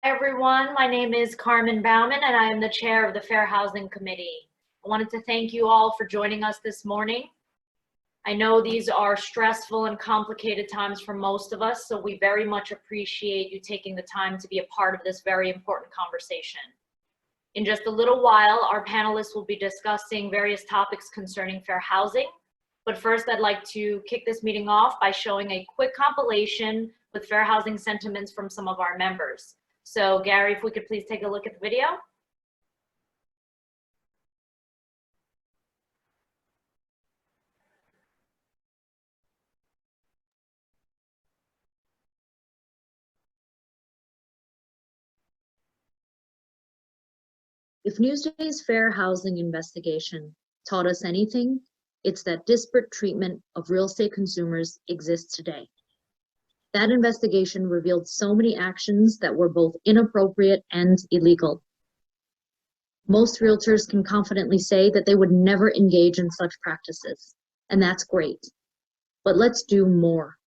Hi everyone, my name is Carmen Bauman and I am the chair of the Fair Housing Committee. I wanted to thank you all for joining us this morning. I know these are stressful and complicated times for most of us, so we very much appreciate you taking the time to be a part of this very important conversation. In just a little while, our panelists will be discussing various topics concerning fair housing. But first, I'd like to kick this meeting off by showing a quick compilation with fair housing sentiments from some of our members. So Gary, if we could please take a look at the video. If Newsday's fair housing investigation taught us anything, it's that disparate treatment of real estate consumers exists today. That investigation revealed so many actions that were both inappropriate and illegal. Most realtors can confidently say that they would never engage in such practices, and that's great. But let's do more.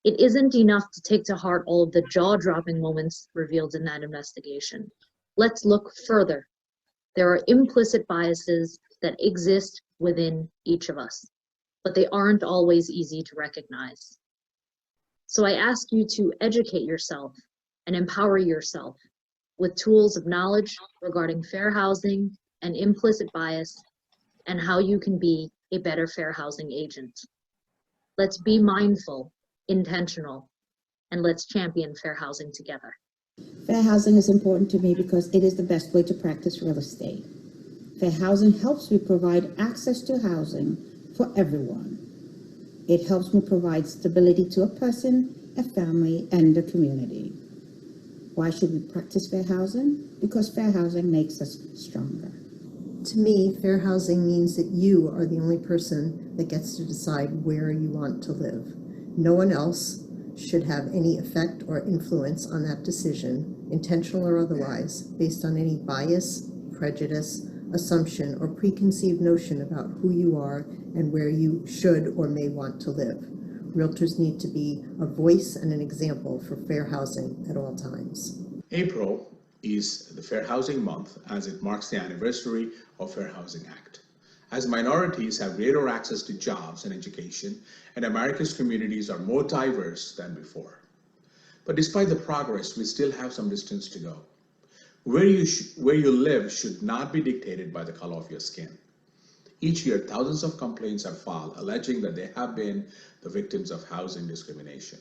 It isn't enough to take to heart all of the jaw-dropping moments revealed in that investigation. Let's look further. There are implicit biases that exist within each of us, but they aren't always easy to recognize. So I ask you to educate yourself and empower yourself with tools of knowledge regarding fair housing and implicit bias and how you can be a better fair housing agent. Let's be mindful, intentional, and let's champion fair housing together. Fair housing is important to me because it is the best way to practice real estate. Fair housing helps me provide access to housing for everyone. It helps me provide stability to a person, a family, and a community. Why should we practice fair housing? Because fair housing makes us stronger. To me, fair housing means that you are the only person that gets to decide where you want to live. No one else should have any effect or influence on that decision, intentional or otherwise, based on any bias, prejudice, assumption, or preconceived notion about who you are and where you should or may want to live. Realtors need to be a voice and an example for fair housing at all times. April is the Fair Housing Month as it marks the anniversary of Fair Housing Act. As minorities have greater access to jobs and education, and America's communities are more diverse than before. But despite the progress, we still have some distance to go. Where you live should not be dictated by the color of your skin. Each year, thousands of complaints are filed alleging that they have been the victims of housing discrimination.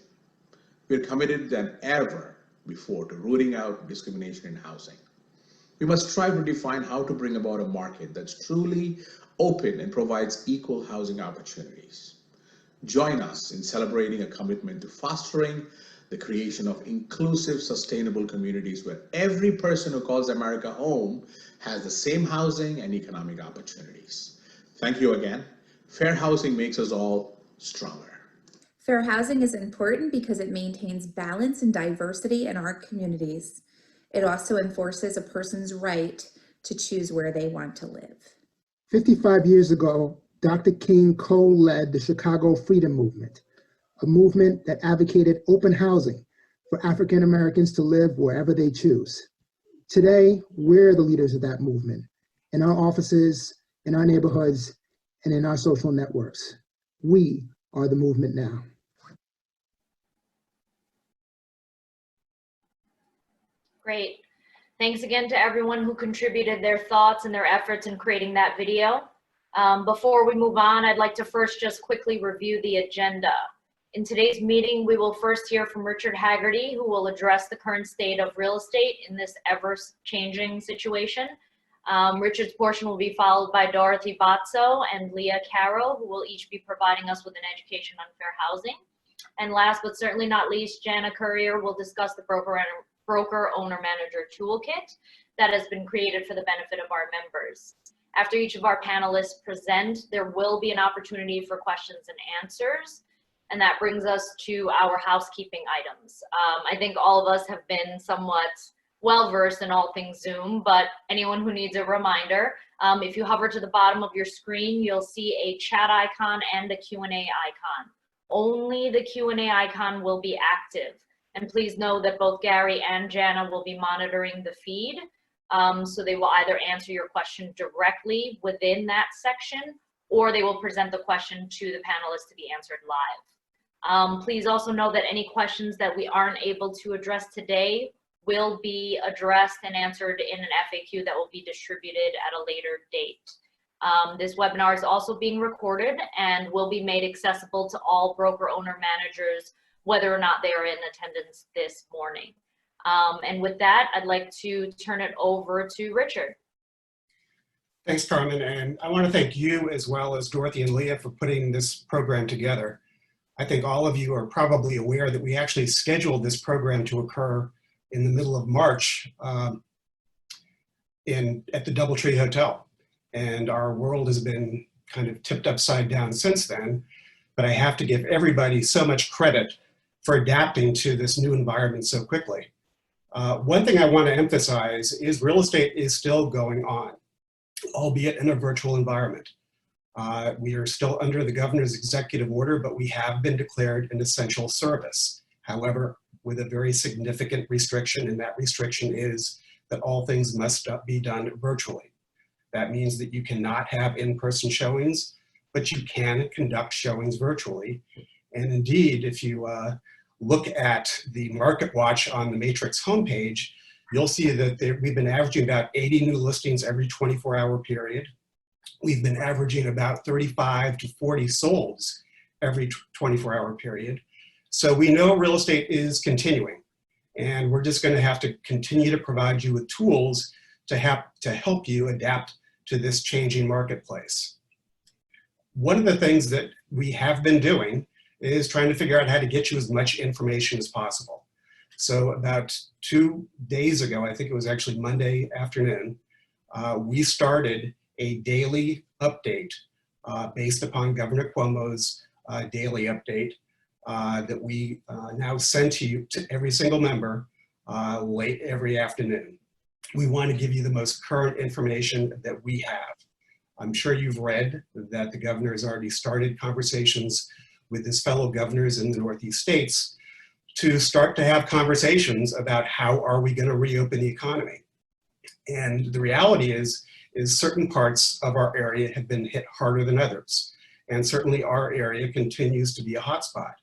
We are committed than ever before to rooting out discrimination in housing. We must strive to define how to bring about a market that's truly open and provides equal housing opportunities. Join us in celebrating a commitment to fostering the creation of inclusive, sustainable communities where every person who calls America home has the same housing and economic opportunities. Thank you again. Fair housing makes us all stronger. Fair housing is important because it maintains balance and diversity in our communities. It also enforces a person's right to choose where they want to live. 55 years ago, Dr. King co-led the Chicago Freedom Movement, a movement that advocated open housing for African Americans to live wherever they choose. Today, we're the leaders of that movement in our offices, in our neighborhoods, and in our social networks. We are the movement now. Great. Thanks again to everyone who contributed their thoughts and their efforts in creating that video. Before we move on, I'd like to first just quickly review the agenda. In today's meeting, we will first hear from Richard Haggerty, who will address the current state of real estate in this ever-changing situation. Richard's portion will be followed by Dorothy Botso and Leah Carroll, who will each be providing us with an education on fair housing. And last but certainly not least, Jana Courier will discuss the broker owner manager toolkit that has been created for the benefit of our members. After each of our panelists present, there will be an opportunity for questions and answers. And that brings us to our housekeeping items. I think all of us have been somewhat well-versed in all things Zoom, but anyone who needs a reminder, if you hover to the bottom of your screen, you'll see a chat icon and a Q&A icon. Only the Q&A icon will be active. And please know that both Gary and Jana will be monitoring the feed. So they will either answer your question directly within that section, or they will present the question to the panelists to be answered live. Please also know that any questions that we aren't able to address today will be addressed and answered in an FAQ that will be distributed at a later date. This webinar is also being recorded and will be made accessible to all broker owner managers, whether or not they are in attendance this morning. And with that, I'd like to turn it over to Richard. Thanks, Carmen, and I want to thank you as well as Dorothy and Leah for putting this program together. I think all of you are probably aware that we actually scheduled this program to occur in the middle of March at the Doubletree Hotel. And our world has been kind of tipped upside down since then, but I have to give everybody so much credit for adapting to this new environment so quickly. One thing I want to emphasize is real estate is still going on, albeit in a virtual environment. We are still under the governor's executive order, but we have been declared an essential service. However, with a very significant restriction, and that restriction is that all things must be done virtually. That means that you cannot have in-person showings, but you can conduct showings virtually. And indeed, if you look at the Market Watch on the Matrix homepage, you'll see that we've been averaging about 80 new listings every 24-hour period. We've been averaging about 35 to 40 solds every 24-hour period. So we know real estate is continuing, and we're just going to have to continue to provide you with tools to help you adapt to this changing marketplace. One of the things that we have been doing is trying to figure out how to get you as much information as possible. So about 2 days ago, I think it was actually Monday afternoon, we started a daily update based upon Governor Cuomo's daily update that we now send to you, to every single member, late every afternoon. We want to give you the most current information that we have. I'm sure you've read that the governor has already started conversations with his fellow governors in the Northeast states to start to have conversations about how are we going to reopen the economy. And the reality is certain parts of our area have been hit harder than others. And certainly our area continues to be a hotspot.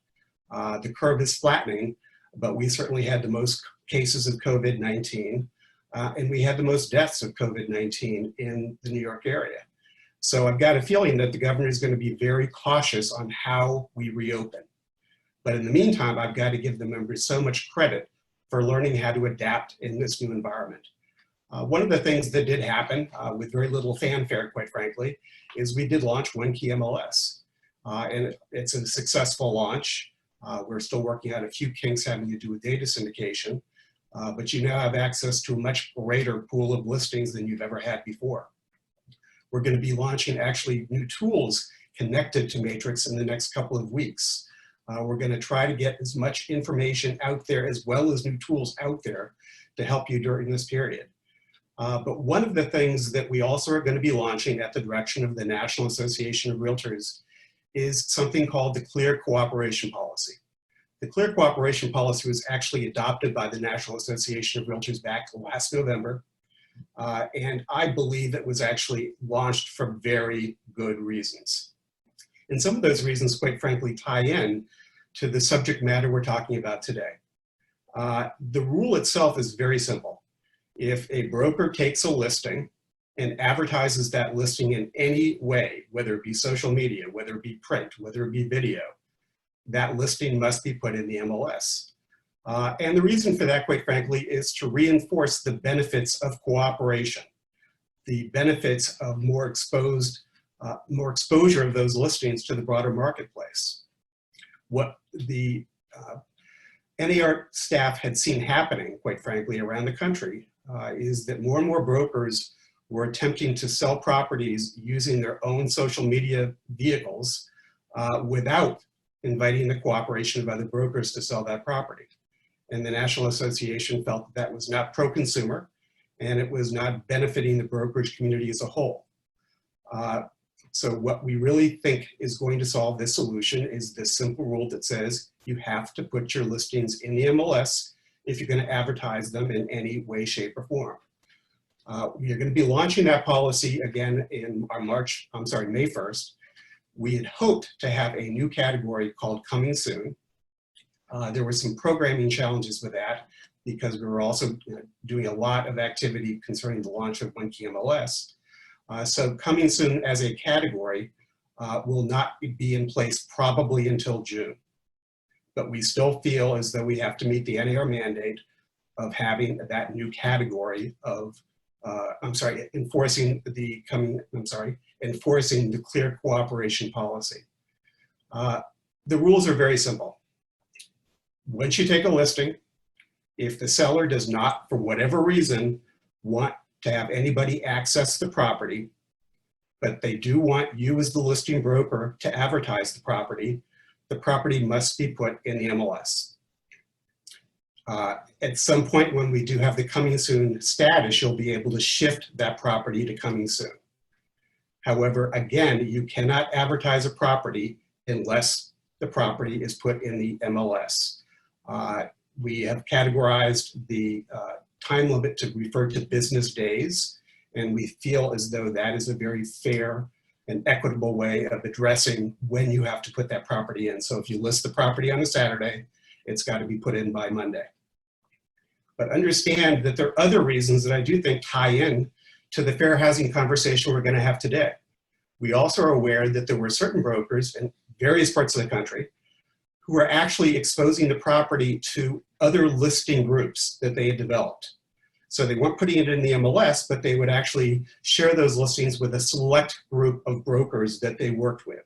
The curve is flattening, but we certainly had the most cases of COVID-19, and we had the most deaths of COVID-19 in the New York area. So I've got a feeling that the governor is going to be very cautious on how we reopen. But in the meantime, I've got to give the members so much credit for learning how to adapt in this new environment. One of the things that did happen with very little fanfare, quite frankly, is we did launch One Key MLS. And it's a successful launch. We're still working out a few kinks having to do with data syndication, but you now have access to a much greater pool of listings than you've ever had before. We're going to be launching actually new tools connected to Matrix in the next couple of weeks. We're going to try to get as much information out there as well as new tools out there to help you during this period. But one of the things that we also are going to be launching at the direction of the National Association of Realtors is something called the Clear Cooperation Policy. The Clear Cooperation Policy was actually adopted by the National Association of Realtors back last November. And I believe it was actually launched for very good reasons. And some of those reasons, quite frankly, tie in to the subject matter we're talking about today. The rule itself is very simple. If a broker takes a listing and advertises that listing in any way, whether it be social media, whether it be print, whether it be video, that listing must be put in the MLS. And the reason for that, quite frankly, is to reinforce the benefits of cooperation, the benefits of more exposure of those listings to the broader marketplace. What the NAR staff had seen happening, quite frankly, around the country is that more and more brokers were attempting to sell properties using their own social media vehicles without inviting the cooperation of other brokers to sell that property. And the National Association felt that that was not pro-consumer and it was not benefiting the brokerage community as a whole. So what we really think is going to solve this solution is this simple rule that says You have to put your listings in the MLS if you're going to advertise them in any way, shape, or form. We are going to be launching that policy again in our May 1st. We had hoped to have a new category called Coming Soon. There were some programming challenges with that because we were also doing a lot of activity concerning the launch of One Key MLS. So Coming Soon as a category will not be in place probably until June. But we still feel as though we have to meet the NAR mandate of having that new category of, enforcing the clear cooperation policy. The rules are very simple. Once you take a listing, if the seller does not, for whatever reason, want to have anybody access the property, but they do want you as the listing broker to advertise the property must be put in the MLS. At some point when we do have the Coming Soon status, you'll be able to shift that property to Coming Soon. However, again, you cannot advertise a property unless the property is put in the MLS. We have categorized the time limit to refer to business days, and we feel as though that is a very fair and equitable way of addressing when you have to put that property in. So if you list the property on a Saturday, it's got to be put in by Monday. But understand that there are other reasons that I do think tie in to the fair housing conversation we're going to have today. We also are aware that there were certain brokers in various parts of the country who were actually exposing the property to other listing groups that they had developed. So they weren't putting it in the MLS, but they would actually share those listings with a select group of brokers that they worked with.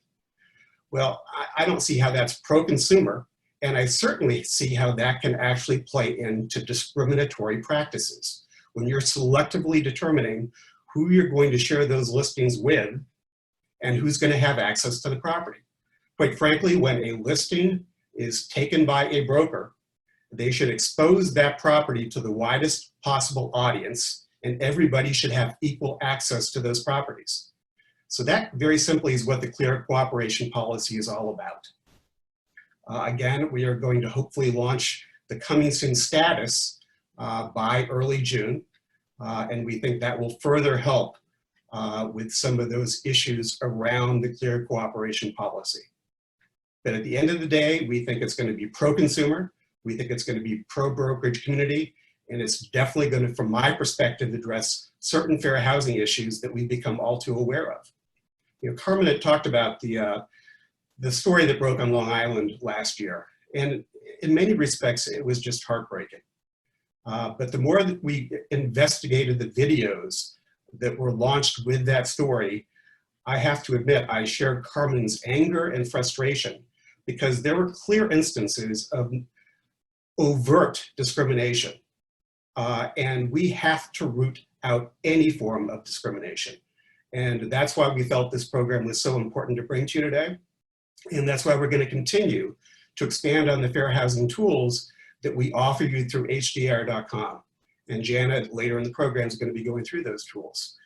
Well, I don't see how that's pro-consumer, and I certainly see how that can actually play into discriminatory practices. When you're selectively determining who you're going to share those listings with and who's going to have access to the property. Quite frankly, when a listing is taken by a broker, they should expose that property to the widest possible audience, and everybody should have equal access to those properties. So that very simply is what the clear cooperation policy is all about. Again, we are going to hopefully launch the Coming Soon status by early June, and we think that will further help with some of those issues around the clear cooperation policy. But at the end of the day, we think it's going to be pro-consumer. We think it's going to be pro-brokerage community, and it's definitely going to, from my perspective, address certain fair housing issues that we've become all too aware of. You know, Carmen had talked about the story that broke on Long Island last year, and in many respects, it was just heartbreaking. But the more that we investigated the videos that were launched with that story, I have to admit, I shared Carmen's anger and frustration because there were clear instances of overt discrimination. And we have to root out any form of discrimination. And that's why we felt this program was so important to bring to you today. And that's why we're going to continue to expand on the fair housing tools that we offer you through hdr.com. And Janet, later in the program, is going to be going through those tools.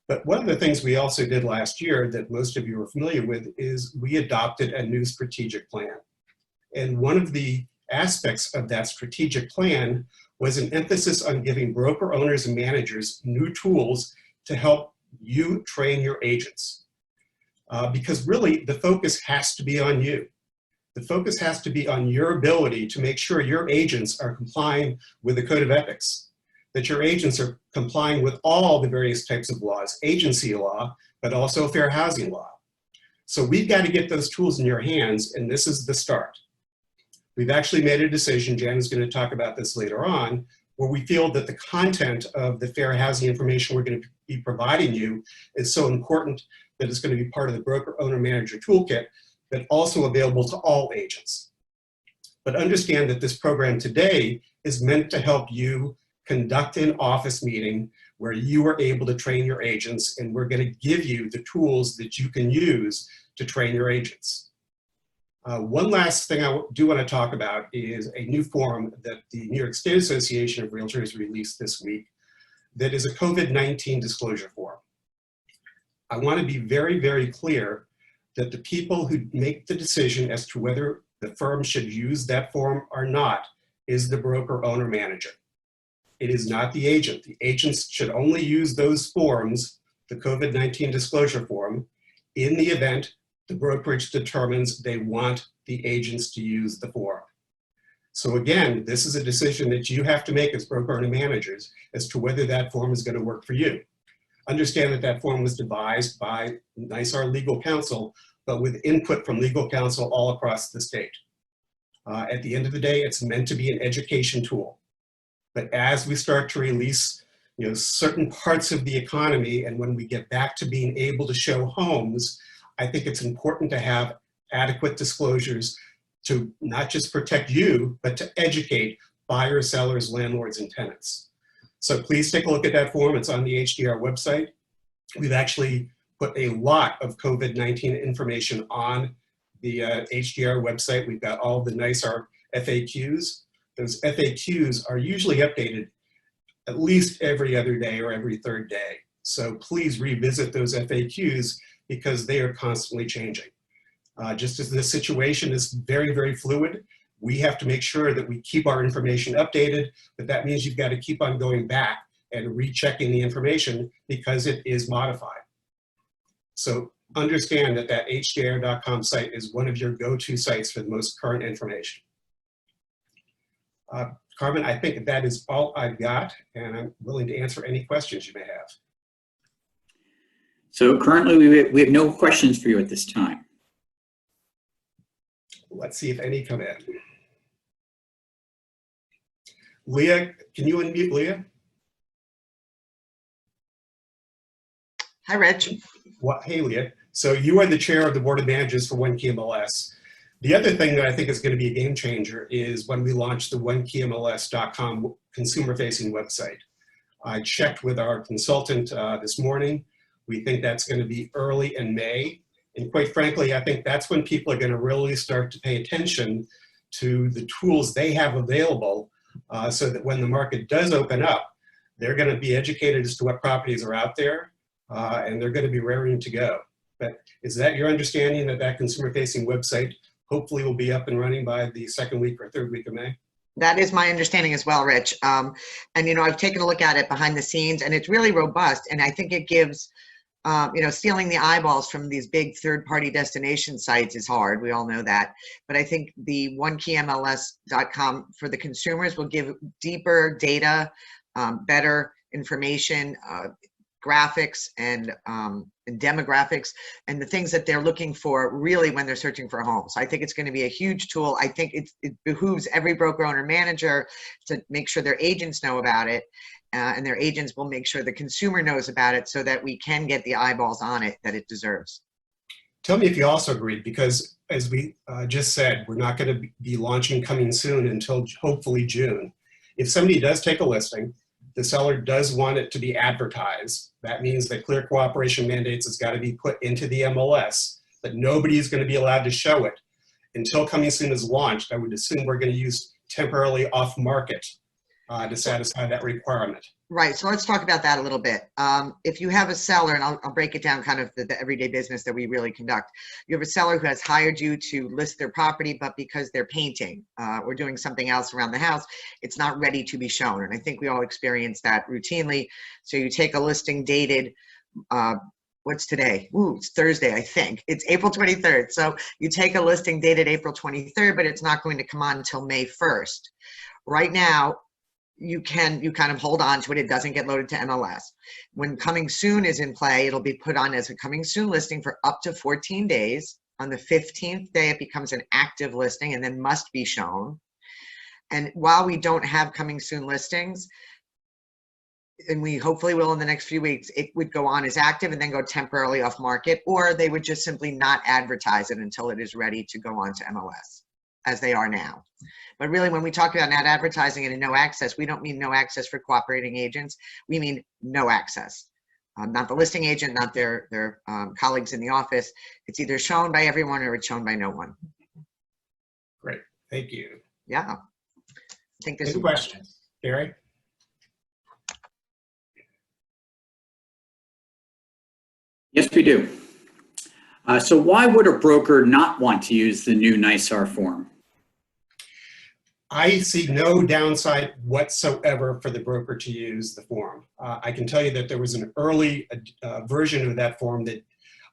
But one of the things we also did last year that most of you are familiar with is we adopted a new strategic plan. And one of the aspects of that strategic plan was an emphasis on giving broker owners and managers new tools to help you train your agents. Because really, the focus has to be on you. The focus has to be on your ability to make sure your agents are complying with the Code of Ethics, that your agents are complying with all the various types of laws, agency law, but also fair housing law. So we've got to get those tools in your hands, and this is the start. We've actually made a decision, Jan is going to talk about this later on, where we feel that the content of the fair housing information we're going to be providing you is so important that it's going to be part of the broker owner manager toolkit, but also available to all agents. But understand that this program today is meant to help you conduct an office meeting where you are able to train your agents, and we're going to give you the tools that you can use to train your agents. One last thing I do want to talk about is a new form that the New York State Association of Realtors released this week that is a COVID-19 disclosure form. I want to be very, very clear that the people who make the decision as to whether the firm should use that form or not is the broker owner manager. It is not the agent. The agents should only use those forms, the COVID-19 disclosure form, in the event the brokerage determines they want the agents to use the form. So again, this is a decision that you have to make as broker owner managers as to whether that form is going to work for you. Understand that that form was devised by NYSAR legal counsel, but with input from legal counsel all across the state. At the end of the day, it's meant to be an education tool. But as we start to release, certain parts of the economy, and when we get back to being able to show homes, I think it's important to have adequate disclosures to not just protect you, but to educate buyers, sellers, landlords, and tenants. So please take a look at that form. It's on the HDR website. We've actually put a lot of COVID-19 information on the HDR website. We've got all the NYSAR FAQs. Those FAQs are usually updated at least every other day or every third day. So please revisit those FAQs because they are constantly changing. Just as this situation is very, very fluid, we have to make sure that we keep our information updated, but that means you've got to keep on going back and rechecking the information because it is modified. So understand that that hdr.com site is one of your go-to sites for the most current information. Carmen, I think that is all I've got, and I'm willing to answer any questions you may have. So currently we have no questions for you at this time. Let's see if any come in. Leah, can you unmute Leah? Hi, Rich. Hey, Leah. So you are the chair of the board of managers for OneKeyMLS. The other thing that I think is going to be a game changer is when we launch the OneKeyMLS.com consumer-facing website. I checked with our consultant this morning. We think that's going to be early in May. And quite frankly, I think that's when people are going to really start to pay attention to the tools they have available so that when the market does open up, they're going to be educated as to what properties are out there and they're going to be raring to go. But is that your understanding that that consumer-facing website hopefully will be up and running by the second week or third week of May? That is my understanding as well, Rich. And, I've taken a look at it behind the scenes, and it's really robust. And I think it gives, stealing the eyeballs from these big third-party destination sites is hard. We all know that. But I think the OneKeyMLS.com for the consumers will give deeper data, better information, graphics and demographics and the things that they're looking for really when they're searching for a home. So I think it's going to be a huge tool. I think it behooves every broker owner manager to make sure their agents know about it and their agents will make sure the consumer knows about it so that we can get the eyeballs on it that it deserves. Tell me if you also agree, because as we just said, we're not going to be launching coming soon until hopefully June. If somebody does take a listing, the seller does want it to be advertised. That means that clear cooperation mandates has got to be put into the MLS, but nobody is going to be allowed to show it until coming soon is launched. I would assume we're going to use temporarily off market to satisfy that requirement. Right, so let's talk about that a little bit. If you have a seller, and I'll break it down kind of the everyday business that we really conduct. You have a seller who has hired you to list their property, but because they're painting or doing something else around the house, it's not ready to be shown. And I think we all experience that routinely. So you take a listing dated, what's today? Ooh, it's Thursday, I think. It's April 23rd. So you take a listing dated April 23rd, but it's not going to come on until May 1st. Right now, you kind of hold on to it. It doesn't get loaded to MLS. When coming soon is in play, it'll be put on as a coming soon listing for up to 14 days. On the 15th day, it becomes an active listing and then must be shown. And while we don't have coming soon listings, and we hopefully will in the next few weeks, it would go on as active and then go temporarily off market, or they would just simply not advertise it until it is ready to go on to MLS, as they are now. But really, when we talk about not advertising it and no access, we don't mean no access for cooperating agents. We mean no access. Not the listing agent, not their colleagues in the office. It's either shown by everyone or it's shown by no one. Great, thank you. Yeah. I think there's Any questions? Gary? Yes, we do. So why would a broker not want to use the new NISAR form? I see no downside whatsoever for the broker to use the form. I can tell you that there was an early version of that form that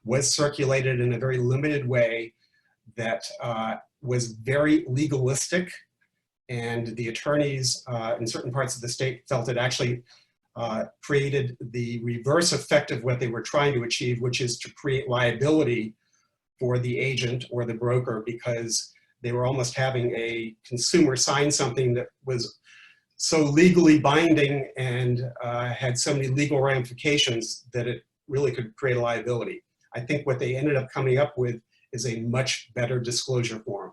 was circulated in a very limited way that was very legalistic, and the attorneys in certain parts of the state felt it actually created the reverse effect of what they were trying to achieve, which is to create liability for the agent or the broker, because they were almost having a consumer sign something that was so legally binding and had so many legal ramifications that it really could create a liability. I think what they ended up coming up with is a much better disclosure form.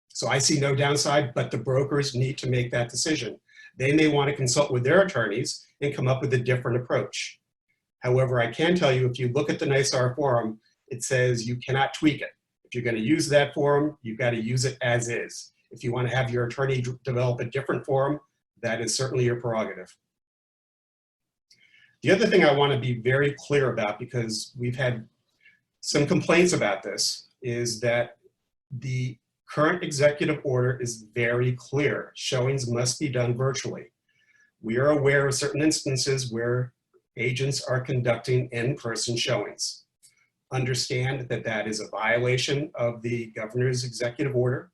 So I see no downside, but the brokers need to make that decision. They may want to consult with their attorneys and come up with a different approach. However, I can tell you, if you look at the NISAR form, it says you cannot tweak it. If you're going to use that form, you've got to use it as is. If you want to have your attorney develop a different form, that is certainly your prerogative. The other thing I want to be very clear about, because we've had some complaints about this, is that the current executive order is very clear. Showings must be done virtually. We are aware of certain instances where agents are conducting in-person showings. Understand that that is a violation of the governor's executive order,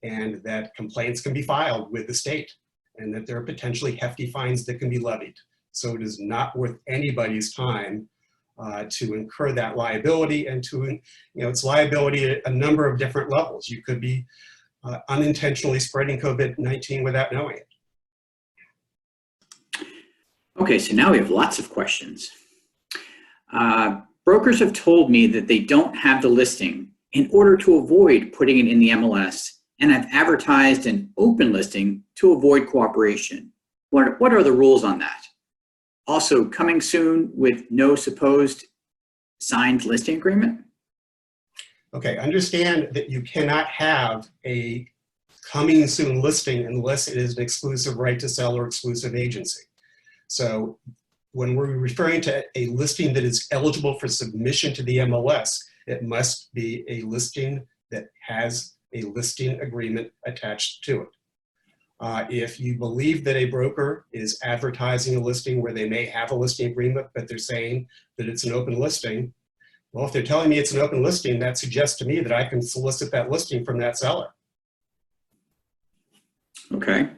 and that complaints can be filed with the state, and that there are potentially hefty fines that can be levied. So it is not worth anybody's time to incur that liability, and to, it's liability at a number of different levels. You could be unintentionally spreading COVID-19 without knowing it. Okay, so now we have lots of questions. Brokers have told me that they don't have the listing in order to avoid putting it in the MLS, and have advertised an open listing to avoid cooperation. What are the rules on that? Also, coming soon with no supposed signed listing agreement? Okay, understand that you cannot have a coming soon listing unless it is an exclusive right to sell or exclusive agency. So when we're referring to a listing that is eligible for submission to the MLS, it must be a listing that has a listing agreement attached to it. If you believe that a broker is advertising a listing where they may have a listing agreement, but they're saying that it's an open listing, well, if they're telling me it's an open listing, that suggests to me that I can solicit that listing from that seller. Okay.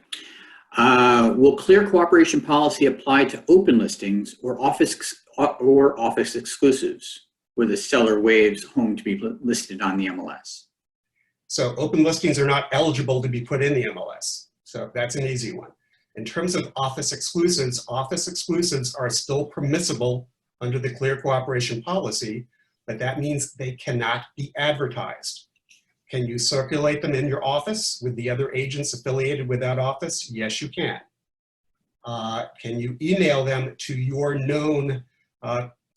Will clear cooperation policy apply to open listings or office exclusives where the seller waives home to be listed on the MLS? So open listings are not eligible to be put in the MLS. So that's an easy one. In terms of office exclusives are still permissible under the clear cooperation policy, but that means they cannot be advertised. Can you circulate them in your office with the other agents affiliated with that office? Yes, you can. Can you email them to your known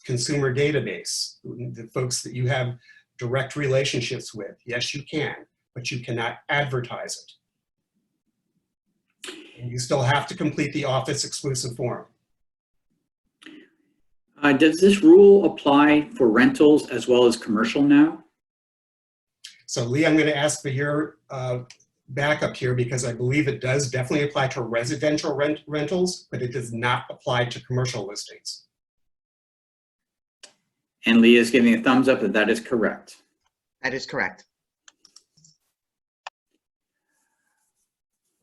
consumer database, the folks that you have direct relationships with? Yes, you can, but you cannot advertise it. And you still have to complete the office exclusive form. Does this rule apply for rentals as well as commercial now? So Lee, I'm going to ask for your backup here, because I believe it does definitely apply to residential rentals, but it does not apply to commercial listings. And Lee is giving a thumbs up that that is correct. That is correct.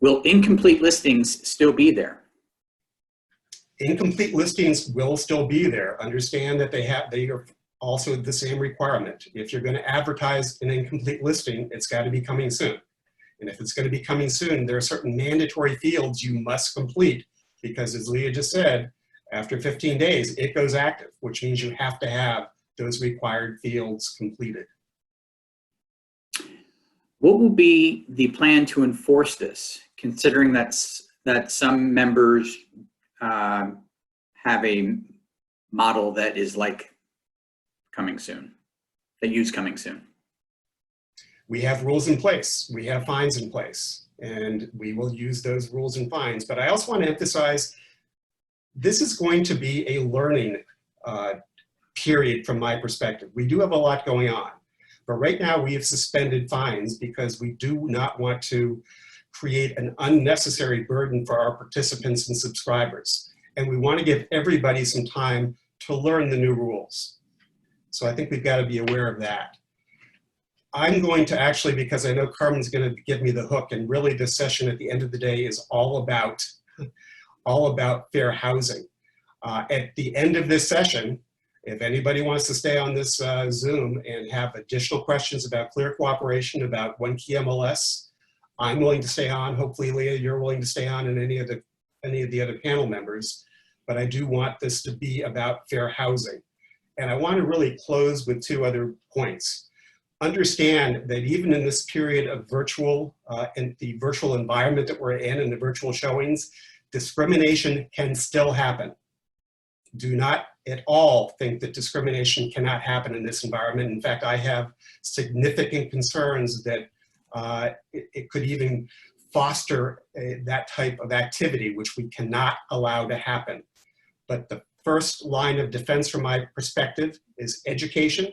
Will incomplete listings still be there? Incomplete listings will still be there. Understand that they are also the same requirement. If you're going to advertise an incomplete listing, it's got to be coming soon. And if it's going to be coming soon, there are certain mandatory fields you must complete, because as Leah just said, after 15 days, it goes active, which means you have to have those required fields completed. What will be the plan to enforce this, considering that some members have a model that is like coming soon, that use coming soon? We have rules in place. We have fines in place, and we will use those rules and fines. But I also want to emphasize, this is going to be a learning period from my perspective. We do have a lot going on, but right now we have suspended fines because we do not want to create an unnecessary burden for our participants and subscribers. And we want to give everybody some time to learn the new rules. So I think we've got to be aware of that. I'm going to actually, because I know Carmen's going to give me the hook, and really this session at the end of the day is all about fair housing. At the end of this session, if anybody wants to stay on this Zoom and have additional questions about clear cooperation, about One Key MLS, I'm willing to stay on. Hopefully, Leah, you're willing to stay on, and any of the other panel members. But I do want this to be about fair housing. And I want to really close with two other points. Understand that even in this period of virtual, and the virtual environment that we're in and the virtual showings, discrimination can still happen. Do not at all think that discrimination cannot happen in this environment. In fact, I have significant concerns that it could even foster that type of activity, which we cannot allow to happen. But the first line of defense from my perspective is education.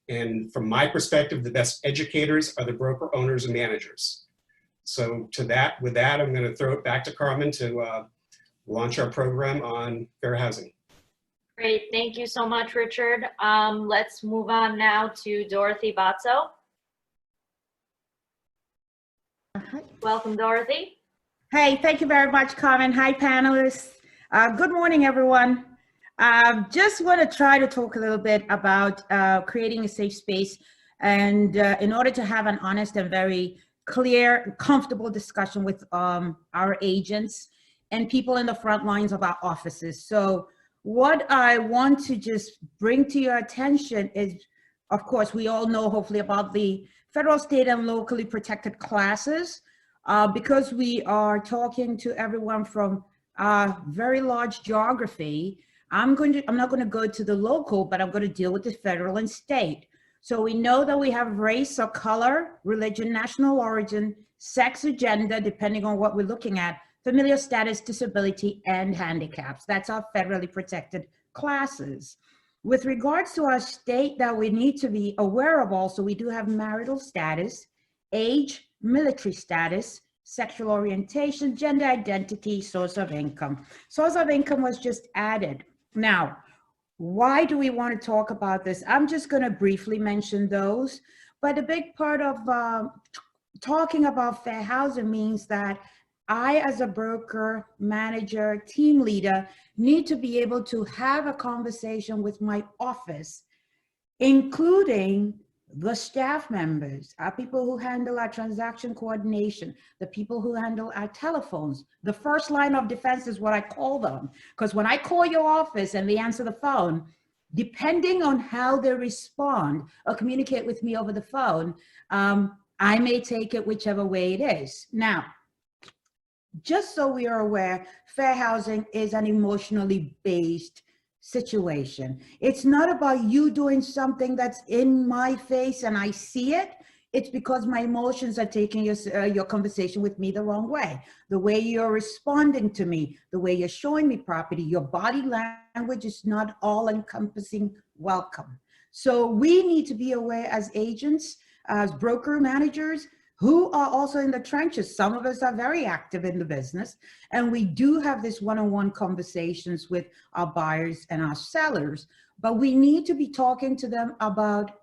And from my perspective, the best educators are the broker owners and managers. So with that, I'm going to throw it back to Carmen to launch our program on fair housing. Great, thank you so much, Richard. Let's move on now to Dorothy Bozzo. Welcome, Dorothy. Hey, thank you very much, Carmen. Hi, panelists. Good morning, everyone. Just want to try to talk a little bit about creating a safe space, and in order to have an honest and very clear, comfortable discussion with our agents and people in the front lines of our offices. So what I want to just bring to your attention is, of course, we all know hopefully about the federal, state, and locally protected classes. Because we are talking to everyone from very large geography, I'm not going to go to the local, but I'm going to deal with the federal and state. So we know that we have race or color, religion, national origin, sex or gender, depending on what we're looking at, familial status, disability, and handicaps. That's our federally protected classes. With regards to our state that we need to be aware of also, we do have marital status, age, military status, sexual orientation, gender identity, source of income. Source of income was just added. Now, why do we want to talk about this? I'm just going to briefly mention those, but a big part of talking about fair housing means that I, as a broker, manager, team leader, need to be able to have a conversation with my office, including the staff members, our people who handle our transaction coordination, the people who handle our telephones. The first line of defense is what I call them, because when I call your office and they answer the phone, depending on how they respond or communicate with me over the phone, I may take it whichever way it is. Now, just so we are aware, fair housing is an emotionally based situation. It's not about you doing something that's in my face and I see it. It's because my emotions are taking your conversation with me the wrong way. The way you're responding to me, the way you're showing me property, your body language is not all encompassing welcome. So we need to be aware as agents, as broker managers, who are also in the trenches. Some of us are very active in the business, and we do have this one-on-one conversations with our buyers and our sellers, but we need to be talking to them about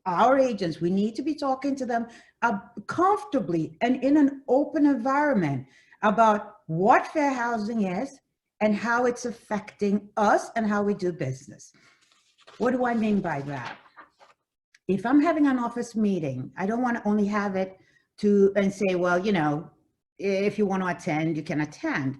our agents. We need to be talking to them comfortably and in an open environment about what fair housing is and how it's affecting us and how we do business. What do I mean by that? If I'm having an office meeting, I don't want to only have it and say, well, you know, if you want to attend, you can attend.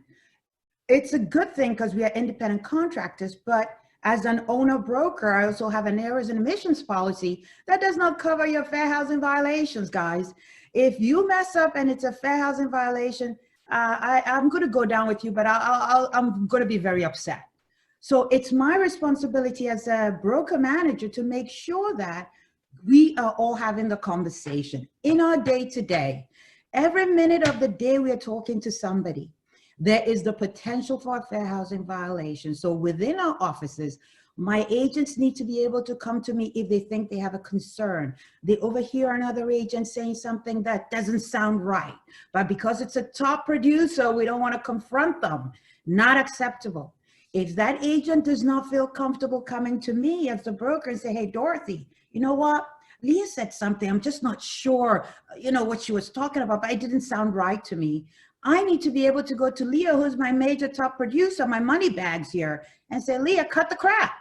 It's a good thing because we are independent contractors, but as an owner broker, I also have an errors and omissions policy that does not cover your fair housing violations, guys. If you mess up and it's a fair housing violation, I'm going to go down with you, but I'm going to be very upset. So it's my responsibility as a broker manager to make sure that we are all having the conversation in our day-to-day. Every minute of the day, we are talking to somebody. there is the potential for a fair housing violation. So within our offices, my agents need to be able to come to me if they think they have a concern. They overhear another agent saying something that doesn't sound right, but because it's a top producer, we don't want to confront them. Not acceptable. If that agent does not feel comfortable coming to me as the broker and say, hey, Dorothy, you know what? Leah said something, I'm just not sure, what she was talking about, but it didn't sound right to me. I need to be able to go to Leah, who's my major top producer, my money bags here, and say, Leah, cut the crap.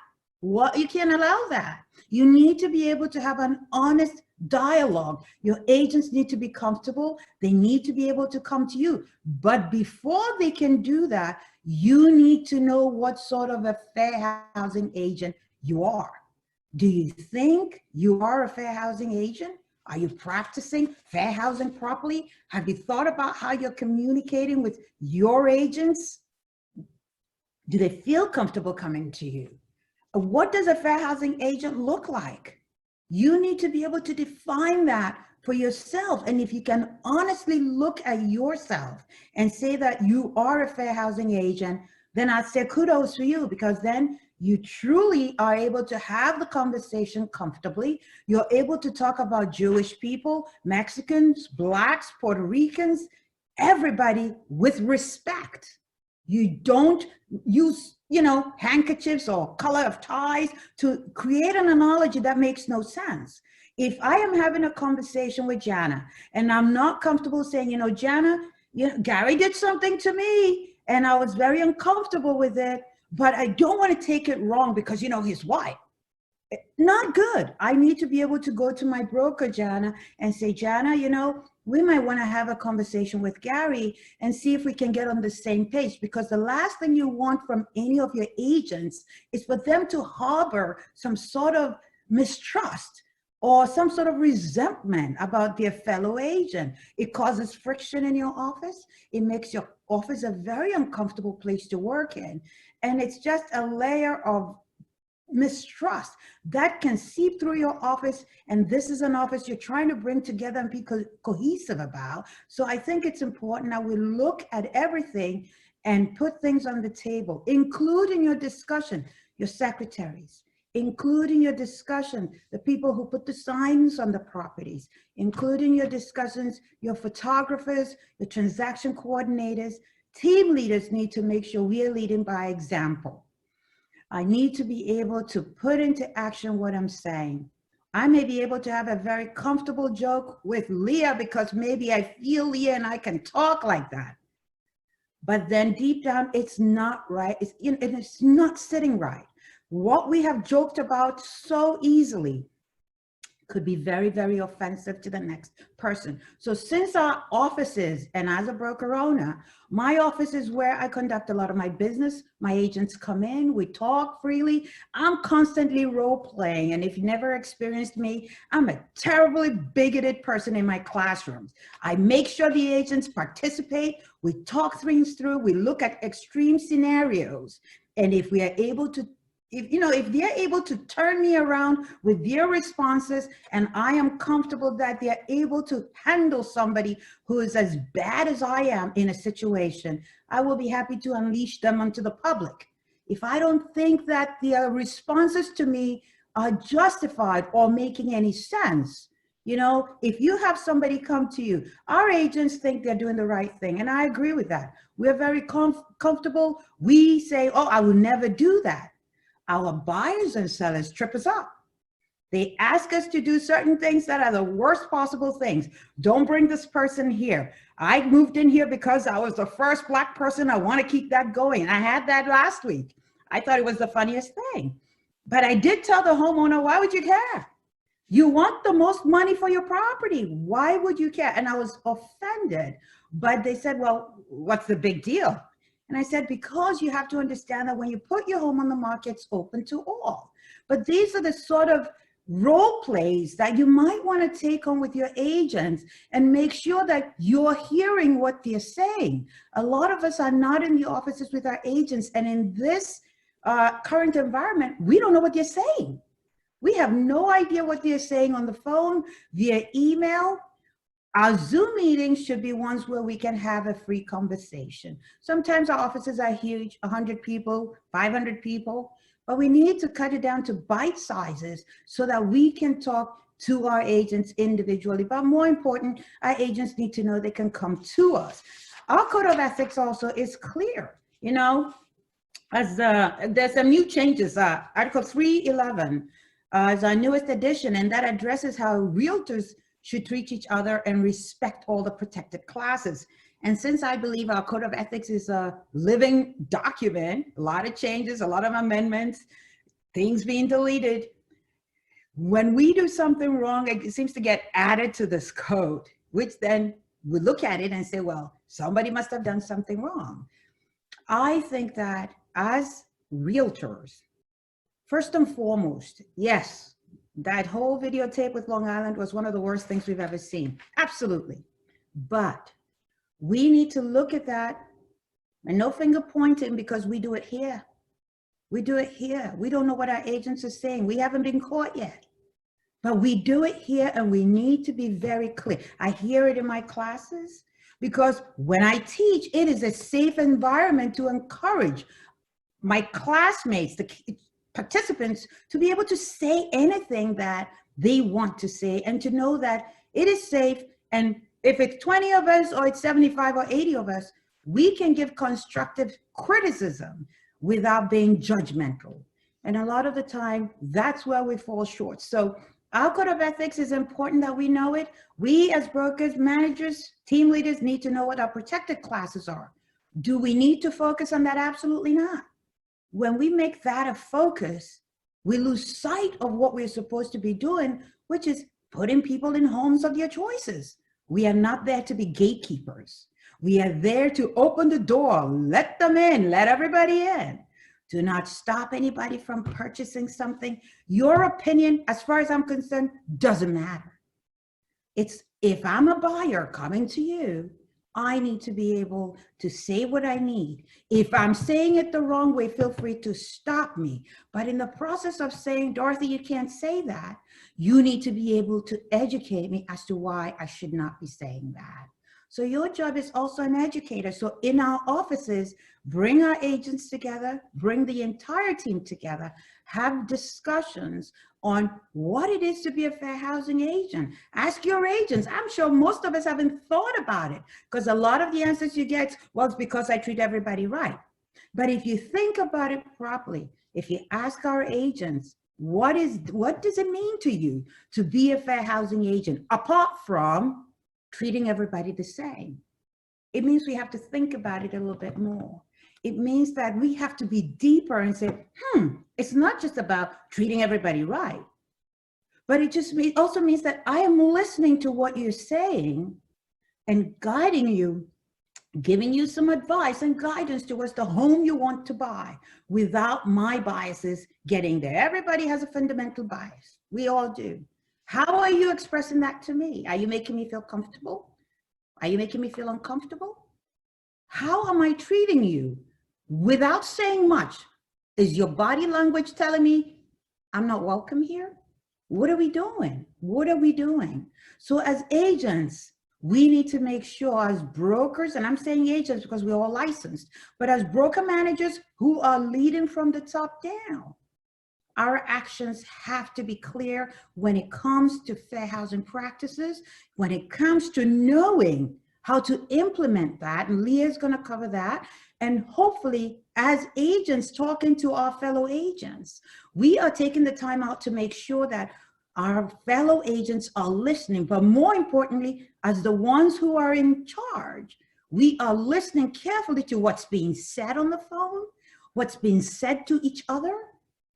What? You can't allow that. You need to be able to have an honest dialogue. Your agents need to be comfortable. They need to be able to come to you. But before they can do that, you need to know what sort of a fair housing agent you are. Do you think you are a fair housing agent? Are you practicing fair housing properly? Have you thought about how you're communicating with your agents? Do they feel comfortable coming to you? What does a fair housing agent look like? You need to be able to define that for yourself. And if you can honestly look at yourself and say that you are a fair housing agent, then I'd say kudos for you, because then you truly are able to have the conversation comfortably. You're able to talk about Jewish people, Mexicans, Blacks, Puerto Ricans, everybody with respect. You don't use, handkerchiefs or color of ties to create an analogy that makes no sense. If I am having a conversation with Jana and I'm not comfortable saying, Jana, Gary did something to me and I was very uncomfortable with it, but I don't want to take it wrong because, he's white. Not good. I need to be able to go to my broker, Jana, and say, Jana, we might want to have a conversation with Gary and see if we can get on the same page, because the last thing you want from any of your agents is for them to harbor some sort of mistrust or some sort of resentment about their fellow agent. It causes friction in your office. It makes your office a very uncomfortable place to work in. And it's just a layer of mistrust that can seep through your office, and this is an office you're trying to bring together and be cohesive about. So I think it's important that we look at everything and put things on the table, including your discussion, your secretaries, including your discussion, the people who put the signs on the properties, including your discussions, your photographers, your transaction coordinators. Team leaders need to make sure we are leading by example. I need to be able to put into action what I'm saying. I may be able to have a very comfortable joke with Leah because maybe I feel Leah and I can talk like that. But then deep down, it's not right. It's not sitting right. What we have joked about so easily could be very, very offensive to the next person. So since our offices, and as a broker owner, my office is where I conduct a lot of my business. My agents come in, we talk freely. I'm constantly role playing. And if you never experienced me, I'm a terribly bigoted person in my classrooms. I make sure the agents participate. We talk things through. We look at extreme scenarios. And if we are able to if they're able to turn me around with their responses, and I am comfortable that they're able to handle somebody who is as bad as I am in a situation, I will be happy to unleash them onto the public. If I don't think that their responses to me are justified or making any sense, if you have somebody come to you, our agents think they're doing the right thing, and I agree with that. We're very comfortable. We say, oh, I will never do that. Our buyers and sellers trip us up. They ask us to do certain things that are the worst possible things. Don't bring this person here. I moved in here because I was the first Black person. I want to keep that going. I had that last week. I thought it was the funniest thing. But I did tell the homeowner, why would you care? You want the most money for your property. Why would you care? And I was offended. But they said, well, what's the big deal? And I said, because you have to understand that when you put your home on the market, it's open to all. But these are the sort of role plays that you might want to take on with your agents and make sure that you're hearing what they're saying. A lot of us are not in the offices with our agents. And in this current environment, we don't know what they're saying. We have no idea what they're saying on the phone, via email. Our Zoom meetings should be ones where we can have a free conversation. Sometimes our offices are huge, 100 people, 500 people, but we need to cut it down to bite sizes so that we can talk to our agents individually. But more important, our agents need to know they can come to us. Our code of ethics also is clear, as there's some new changes. Article 311 is our newest edition, and that addresses how realtors should treat each other and respect all the protected classes. And since I believe our code of ethics is a living document, a lot of changes, a lot of amendments, things being deleted, when we do something wrong, it seems to get added to this code, which then we look at it and say, well, somebody must have done something wrong. I think that as realtors, first and foremost, yes, that whole videotape with Long Island was one of the worst things we've ever seen. Absolutely. But we need to look at that, and no finger pointing, because we do it here. We do it here. We don't know what our agents are saying. We haven't been caught yet. But we do it here, and we need to be very clear. I hear it in my classes, because when I teach, it is a safe environment to encourage my classmates, the participants, to be able to say anything that they want to say, and to know that it is safe. And if it's 20 of us, or it's 75 or 80 of us, we can give constructive criticism without being judgmental. And a lot of the time, that's where we fall short. So our code of ethics is important that we know it. We as brokers, managers, team leaders need to know what our protected classes are. Do we need to focus on that? Absolutely not. When we make that a focus, we lose sight of what we're supposed to be doing, which is putting people in homes of their choices. We are not there to be gatekeepers. We are there to open the door, let them in, let everybody in. Do not stop anybody from purchasing something. Your opinion, as far as I'm concerned, doesn't matter. It's if I'm a buyer coming to you, I need to be able to say what I need. If I'm saying it the wrong way, feel free to stop me. But in the process of saying, Dorothy, you can't say that, you need to be able to educate me as to why I should not be saying that. So your job is also an educator. So in our offices, bring our agents together, bring the entire team together, have discussions on what it is to be a fair housing agent. Ask your agents. I'm sure most of us haven't thought about it, because a lot of the answers you get, well, it's because I treat everybody right. But if you think about it properly, if you ask our agents, what does it mean to you to be a fair housing agent, apart from treating everybody the same? It means we have to think about it a little bit more. It means that we have to be deeper and say, it's not just about treating everybody right, but it also means that I am listening to what you're saying and guiding you, giving you some advice and guidance towards the home you want to buy without my biases getting there. Everybody has a fundamental bias. We all do. How are you expressing that to me? Are you making me feel comfortable? Are you making me feel uncomfortable? How am I treating you without saying much? Is your body language telling me I'm not welcome here? What are we doing? What are we doing? So as agents, we need to make sure, as brokers, and I'm saying agents because we're all licensed, but as broker managers who are leading from the top down, our actions have to be clear when it comes to fair housing practices, when it comes to knowing how to implement that, and Leah's going to cover that. And hopefully, as agents talking to our fellow agents, we are taking the time out to make sure that our fellow agents are listening, but more importantly, as the ones who are in charge, we are listening carefully to what's being said on the phone, what's being said to each other,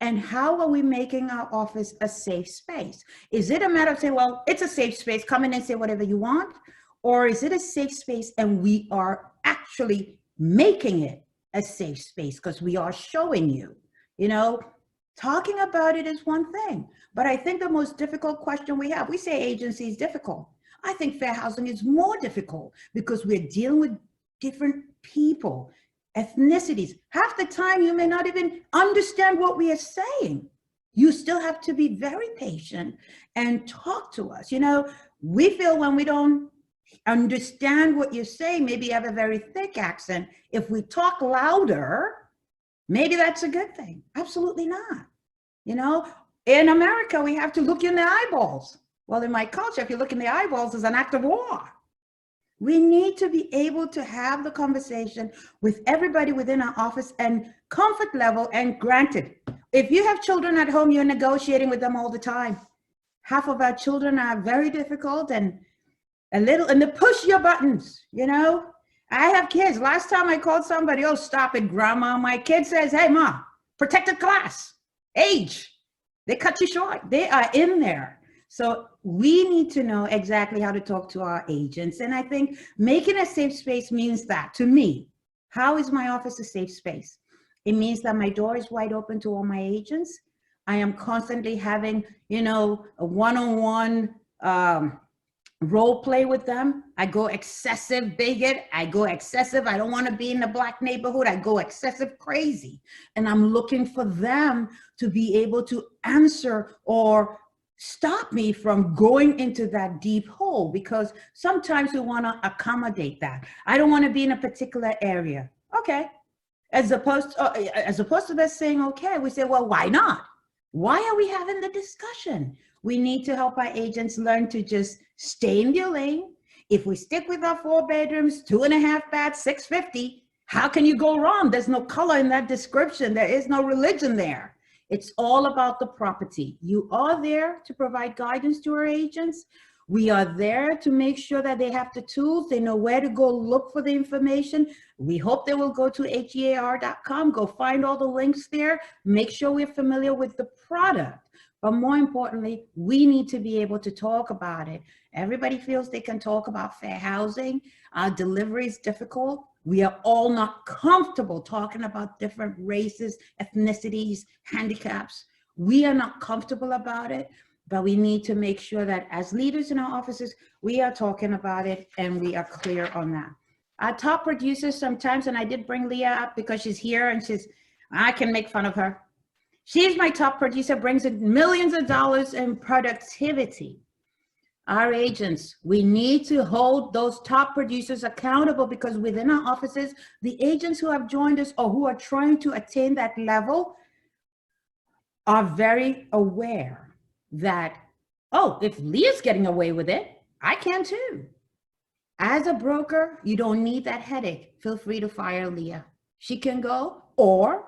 and how are we making our office a safe space? Is it a matter of saying, well, it's a safe space, come in and say whatever you want? Or is it a safe space and we are actually making it a safe space because we are showing you? Talking about it is one thing, but I think the most difficult question we have, we say agency is difficult. I think fair housing is more difficult because we're dealing with different people, ethnicities. Half the time you may not even understand what we are saying. You still have to be very patient and talk to us. We feel when we don't understand what you're saying. Maybe you have a very thick accent. If we talk louder, maybe that's a good thing. Absolutely not. You know, in America, we have to look in the eyeballs. Well, in my culture, if you look in the eyeballs, it's an act of war. We need to be able to have the conversation with everybody within our office and comfort level. And granted, if you have children at home, you're negotiating with them all the time. Half of our children are very difficult and they push your buttons, you know? I have kids. Last time I called somebody, oh, stop it, grandma. My kid says, hey, mom, protected class, age. They cut you short. They are in there. So we need to know exactly how to talk to our agents. And I think making a safe space means that to me. How is my office a safe space? It means that my door is wide open to all my agents. I am constantly having, you know, a one-on-one role play with them. I go excessive bigot. I go excessive. I don't want to be in the Black neighborhood. I go excessive crazy. And I'm looking for them to be able to answer or stop me from going into that deep hole, because sometimes we want to accommodate that. I don't want to be in a particular area. Okay. As opposed to us saying, okay, we say, well, why not? Why are we having the discussion? We need to help our agents learn to just stay in their lane. If we stick with our 4 bedrooms, 2.5 baths, 650, how can you go wrong? There's no color in that description. There is no religion there. It's all about the property. You are there to provide guidance to our agents. We are there to make sure that they have the tools. They know where to go look for the information. We hope they will go to HEAR.com, go find all the links there, make sure we're familiar with the product. But more importantly, we need to be able to talk about it. Everybody feels they can talk about fair housing. Our delivery is difficult. We are all not comfortable talking about different races, ethnicities, handicaps. We are not comfortable about it, but we need to make sure that as leaders in our offices, we are talking about it and we are clear on that. Our top producers sometimes, and I did bring Leah up because she's here and I can make fun of her. She's my top producer, brings in millions of dollars in productivity. Our agents, we need to hold those top producers accountable, because within our offices, the agents who have joined us or who are trying to attain that level are very aware that, oh, if Leah's getting away with it, I can too. As a broker, you don't need that headache. Feel free to fire Leah. She can go, or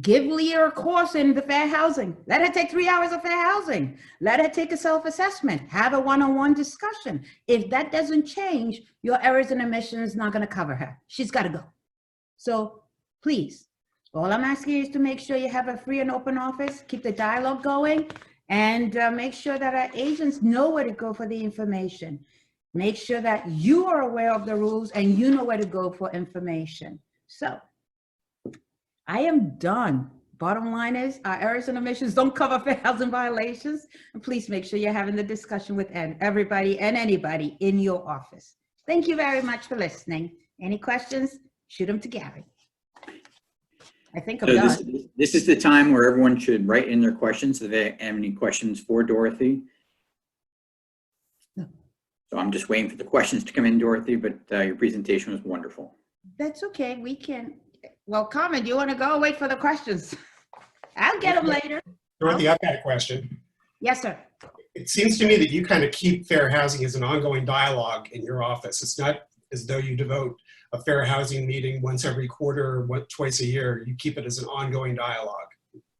give Leah a course in the fair housing. Let her take 3 hours of fair housing. Let her take a self-assessment. Have a one-on-one discussion. If that doesn't change, your errors and omissions is not going to cover her. She's got to go. So please, all I'm asking is to make sure you have a free and open office, keep the dialogue going, and make sure that our agents know where to go for the information. Make sure that you are aware of the rules and you know where to go for information. So I am done. Bottom line is, our errors and omissions don't cover fair housing violations. And please make sure you're having the discussion with everybody and anybody in your office. Thank you very much for listening. Any questions? Shoot them to Gary. I think I'm done. This is the time where everyone should write in their questions if they have any questions for Dorothy. No. So I'm just waiting for the questions to come in, Dorothy, but your presentation was wonderful. That's okay. We can. Well, Carmen, do you want to go? Wait for the questions. I'll get them later. Dorothy, I've got a question. Yes, sir. It seems to me that you kind of keep fair housing as an ongoing dialogue in your office. It's not as though you devote a fair housing meeting once every quarter or twice a year. You keep it as an ongoing dialogue.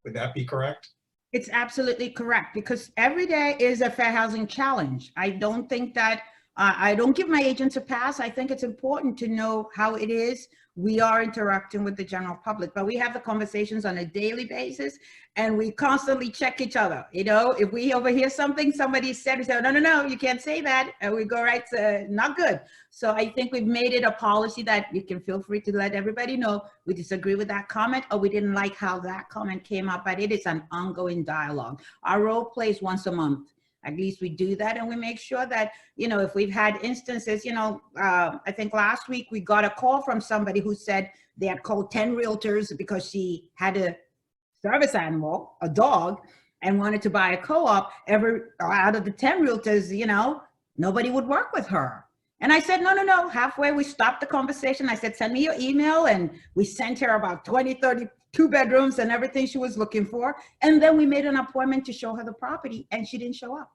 Would that be correct? It's absolutely correct, because every day is a fair housing challenge. I don't think that, I don't give my agents a pass. I think it's important to know how it is we are interacting with the general public, but we have the conversations on a daily basis and we constantly check each other. You know, if we overhear something somebody said, we say, no, you can't say that. And we go right to not good. So I think we've made it a policy that you can feel free to let everybody know we disagree with that comment or we didn't like how that comment came up, but it is an ongoing dialogue. Our role plays once a month. At least we do that, and we make sure that, you know, if we've had instances, you know, I think last week we got a call from somebody who said they had called 10 realtors because she had a service animal, a dog, and wanted to buy a co-op. Out of the 10 realtors, you know, nobody would work with her. And I said, no, no, no. Halfway, we stopped the conversation. I said, send me your email. And we sent her about 20, 30, 2 bedrooms and everything she was looking for. And then we made an appointment to show her the property, and she didn't show up.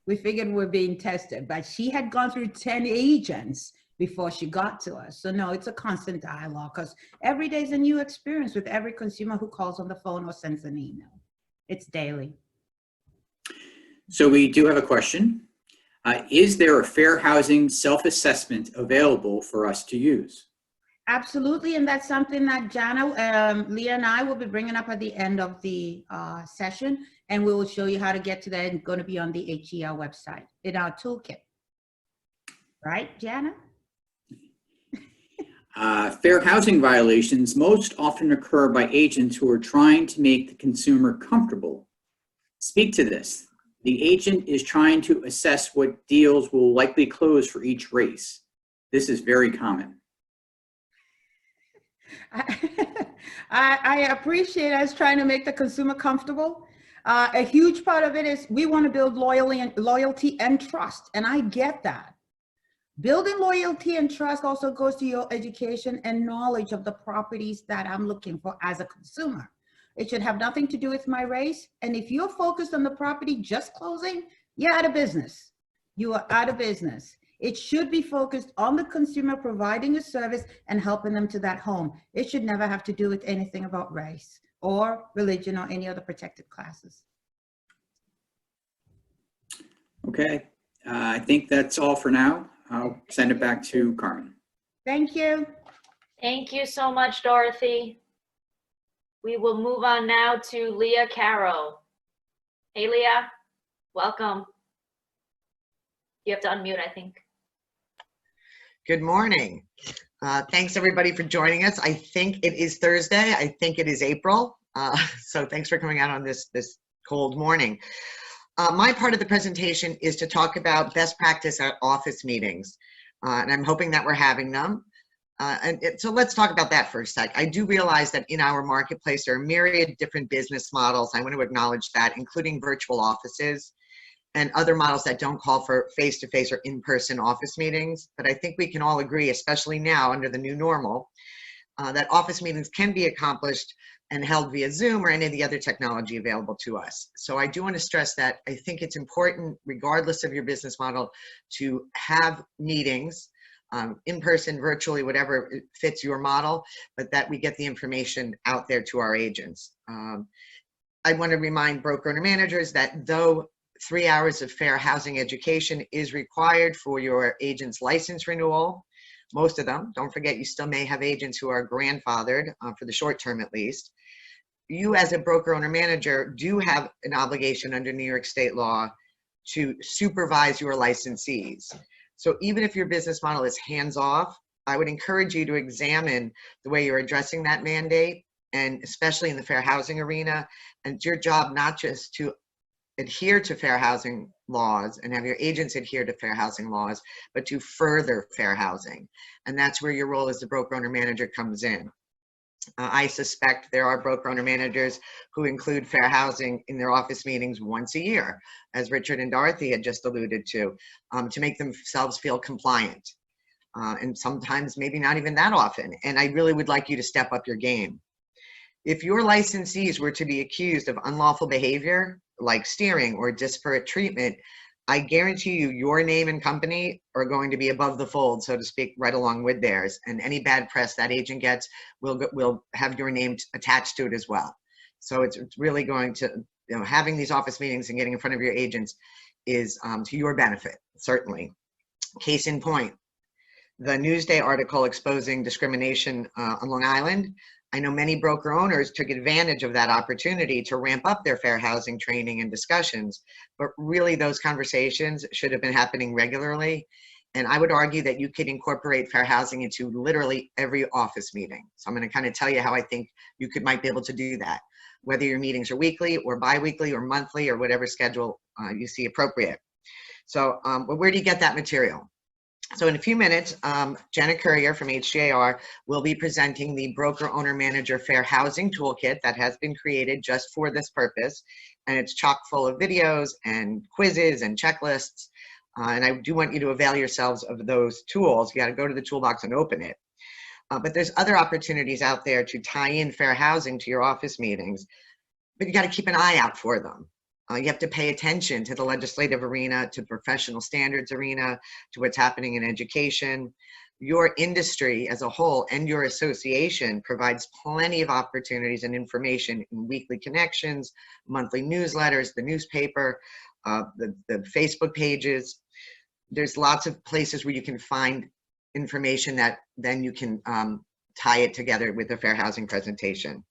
We figured we were being tested, but she had gone through 10 agents before she got to us. So no, it's a constant dialogue, because every day is a new experience with every consumer who calls on the phone or sends an email. It's daily. So we do have a question. Is there a fair housing self-assessment available for us to use? Absolutely, and that's something that Jana, Leah and I will be bringing up at the end of the session, and we will show you how to get to that. It's going to be on the HEL website in our toolkit. Right, Jana? Fair housing violations most often occur by agents who are trying to make the consumer comfortable. Speak to this. The agent is trying to assess what deals will likely close for each race. This is very common. I appreciate us trying to make the consumer comfortable. A huge part of it is we want to build loyalty and trust, and I get that. Building loyalty and trust also goes to your education and knowledge of the properties that I'm looking for as a consumer. It should have nothing to do with my race. And if you're focused on the property just closing, you're out of business. You are out of business. It should be focused on the consumer providing a service and helping them to that home. It should never have to do with anything about race or religion or any other protected classes. Okay, I think that's all for now. I'll send it back to Carmen. Thank you. Thank you so much, Dorothy. We will move on now to Leah Caro. Hey, Leah, welcome. You have to unmute, I think. Good morning. Thanks everybody for joining us. I think it is Thursday. I think it is April. So thanks for coming out on this cold morning. My part of the presentation is to talk about best practice at office meetings. And I'm hoping that we're having them. So let's talk about that for a sec. I do realize that in our marketplace, there are myriad different business models. I want to acknowledge that, including virtual offices and other models that don't call for face-to-face or in-person office meetings. But I think we can all agree, especially now under the new normal, that office meetings can be accomplished and held via Zoom or any of the other technology available to us. So I do want to stress that I think it's important, regardless of your business model, to have meetings in person, virtually, whatever fits your model, but that we get the information out there to our agents. I want to remind broker owner managers that though 3 hours of fair housing education is required for your agent's license renewal, most of them, don't forget you still may have agents who are grandfathered for the short term at least. You as a broker owner manager do have an obligation under New York state law to supervise your licensees. So even if your business model is hands-off, I would encourage you to examine the way you're addressing that mandate, and especially in the fair housing arena. And it's your job not just to adhere to fair housing laws and have your agents adhere to fair housing laws, but to further fair housing. And that's where your role as the broker owner manager comes in. I suspect there are broker owner managers who include fair housing in their office meetings once a year, as Richard and Dorothy had just alluded to make themselves feel compliant. And sometimes maybe not even that often. And I really would like you to step up your game. If your licensees were to be accused of unlawful behavior, like steering or disparate treatment, I guarantee you your name and company are going to be above the fold, so to speak, right along with theirs. And any bad press that agent gets will have your name attached to it as well. So it's really going to, having these office meetings and getting in front of your agents is to your benefit, certainly. Case in point, the Newsday article exposing discrimination on Long Island. I know many broker owners took advantage of that opportunity to ramp up their fair housing training and discussions, but really those conversations should have been happening regularly. And I would argue that you could incorporate fair housing into literally every office meeting. So I'm going to kind of tell you how I think you might be able to do that, whether your meetings are weekly or bi-weekly or monthly or whatever schedule you see appropriate. So where do you get that material? So in a few minutes, Janet Courier from HJR will be presenting the Broker Owner Manager Fair Housing Toolkit that has been created just for this purpose. And it's chock full of videos and quizzes and checklists And I do want you to avail yourselves of those tools. You got to go to the toolbox and open it. But there's other opportunities out there to tie in fair housing to your office meetings, but you got to keep an eye out for them. You have to pay attention to the legislative arena, to professional standards arena, to what's happening in education. Your industry as a whole and your association provides plenty of opportunities and information in weekly connections, monthly newsletters, the newspaper, the Facebook pages. There's lots of places where you can find information that then you can tie it together with a fair housing presentation.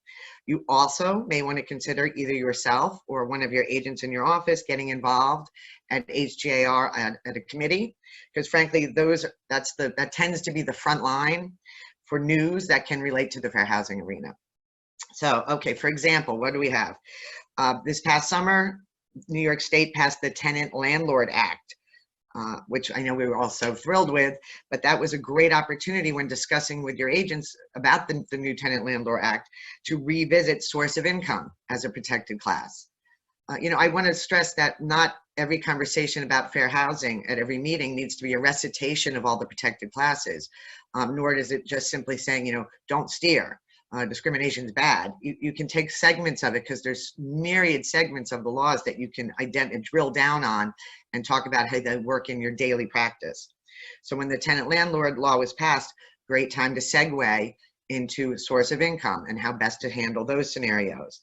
You also may want to consider either yourself or one of your agents in your office getting involved at HGAR at a committee, because frankly, that tends to be the front line for news that can relate to the fair housing arena. So, okay, for example, what do we have? This past summer, New York State passed the Tenant Landlord Act, which I know we were all so thrilled with, but that was a great opportunity when discussing with your agents about the new Tenant Landlord Act to revisit source of income as a protected class. I want to stress that not every conversation about fair housing at every meeting needs to be a recitation of all the protected classes, nor does it just simply saying, don't steer. Discrimination is bad. You can take segments of it because there's myriad segments of the laws that you can drill down on and talk about how they work in your daily practice. So when the tenant landlord law was passed, great time to segue into source of income and how best to handle those scenarios.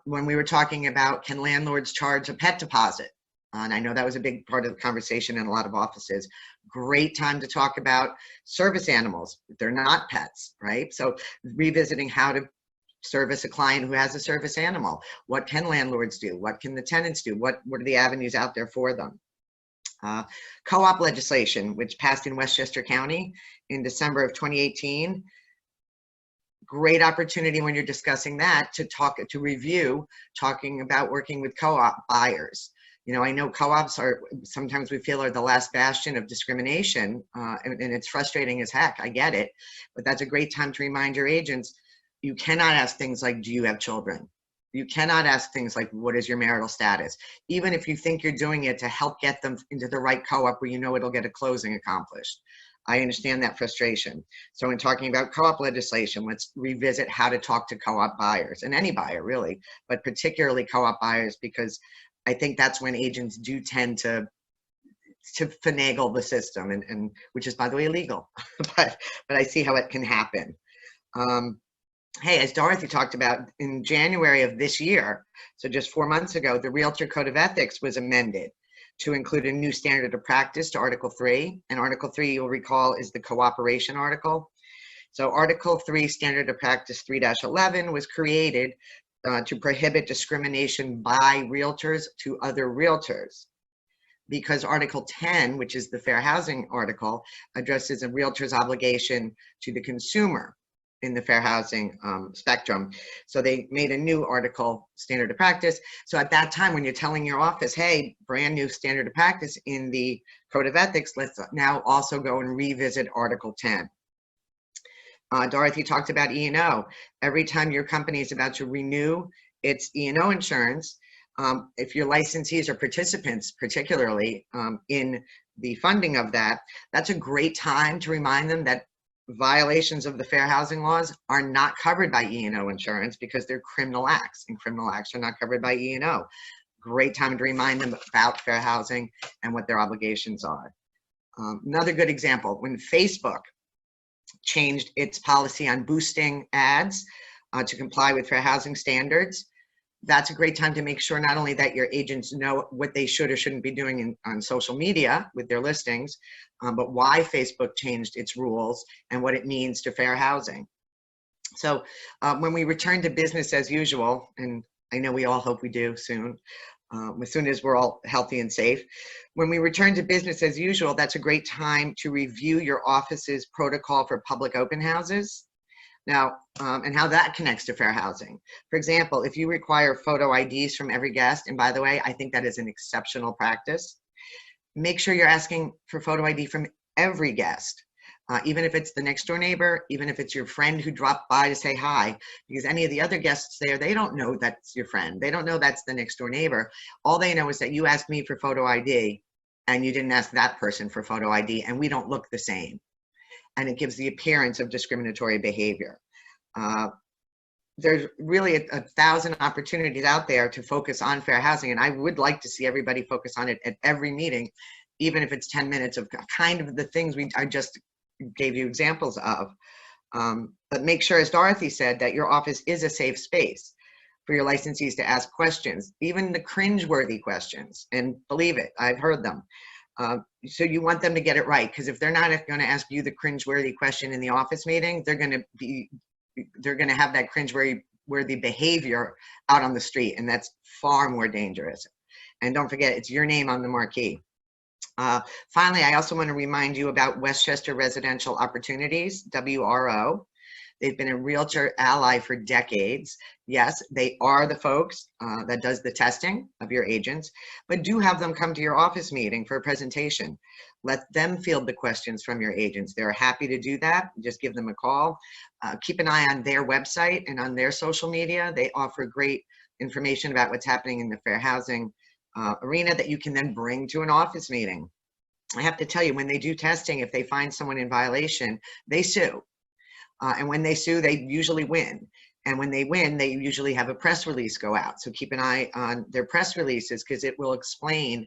When we were talking about, can landlords charge a pet deposit? And I know that was a big part of the conversation in a lot of offices. Great time to talk about service animals. They're not pets, right? So revisiting how to service a client who has a service animal. What can landlords do? What can the tenants do? What are the avenues out there for them? Co-op legislation, which passed in Westchester County in December of 2018. Great opportunity when you're discussing that to review, talking about working with co-op buyers. I know co-ops sometimes we feel are the last bastion of discrimination, and it's frustrating as heck. I get it, but that's a great time to remind your agents, you cannot ask things like, do you have children? You cannot ask things like, what is your marital status? Even if you think you're doing it to help get them into the right co-op where it'll get a closing accomplished. I understand that frustration. So in talking about co-op legislation, let's revisit how to talk to co-op buyers, and any buyer really, but particularly co-op buyers, because I think that's when agents do tend to finagle the system, and which is, by the way, illegal, but I see how it can happen. Hey, as Dorothy talked about, in January of this year, so just 4 months ago, the Realtor Code of Ethics was amended to include a new standard of practice to Article 3. And Article 3, you'll recall, is the cooperation article. So Article 3, Standard of Practice 3-11 was created to prohibit discrimination by realtors to other realtors. Because Article 10, which is the fair housing article, addresses a realtor's obligation to the consumer in the fair housing spectrum. So they made a new article, standard of practice. So at that time, when you're telling your office, hey, brand new standard of practice in the Code of Ethics, let's now also go and revisit Article 10. Dorothy talked about E&O. Every time your company is about to renew its E&O insurance, if your licensees or participants, particularly in the funding of that, that's a great time to remind them that violations of the fair housing laws are not covered by E&O insurance because they're criminal acts, and criminal acts are not covered by E&O. Great time to remind them about fair housing and what their obligations are. Another good example, when Facebook changed its policy on boosting ads to comply with fair housing standards, that's a great time to make sure not only that your agents know what they should or shouldn't be doing on social media with their listings, but why Facebook changed its rules and what it means to fair housing. So when we return to business as usual, and I know we all hope we do soon, as soon as we're all healthy and safe, when we return to business as usual, that's a great time to review your office's protocol for public open houses. Now, and how that connects to fair housing. For example, if you require photo IDs from every guest, and by the way, I think that is an exceptional practice, make sure you're asking for photo ID from every guest, even if it's the next door neighbor, even if it's your friend who dropped by to say hi, because any of the other guests there, they don't know that's your friend. They don't know that's the next door neighbor. All they know is that you asked me for photo ID, and you didn't ask that person for photo ID, and we don't look the same. And it gives the appearance of discriminatory behavior. There's really a thousand opportunities out there to focus on fair housing, and I would like to see everybody focus on it at every meeting, even if it's 10 minutes of kind of the things I just gave you examples of. But make sure, as Dorothy said, that your office is a safe space for your licensees to ask questions, even the cringeworthy questions. And believe it, I've heard them. So you want them to get it right, because if they're not going to ask you the cringeworthy question in the office meeting, they're going to have that cringeworthy behavior out on the street, and that's far more dangerous. And don't forget, it's your name on the marquee. Finally, I also want to remind you about Westchester Residential Opportunities, WRO. They've been a realtor ally for decades. Yes, they are the folks that does the testing of your agents, but do have them come to your office meeting for a presentation. Let them field the questions from your agents. They're happy to do that. Just give them a call. Keep an eye on their website and on their social media. They offer great information about what's happening in the fair housing arena that you can then bring to an office meeting. I have to tell you, when they do testing, if they find someone in violation, they sue. And when they sue, they usually win. And when they win, they usually have a press release go out. So keep an eye on their press releases, because it will explain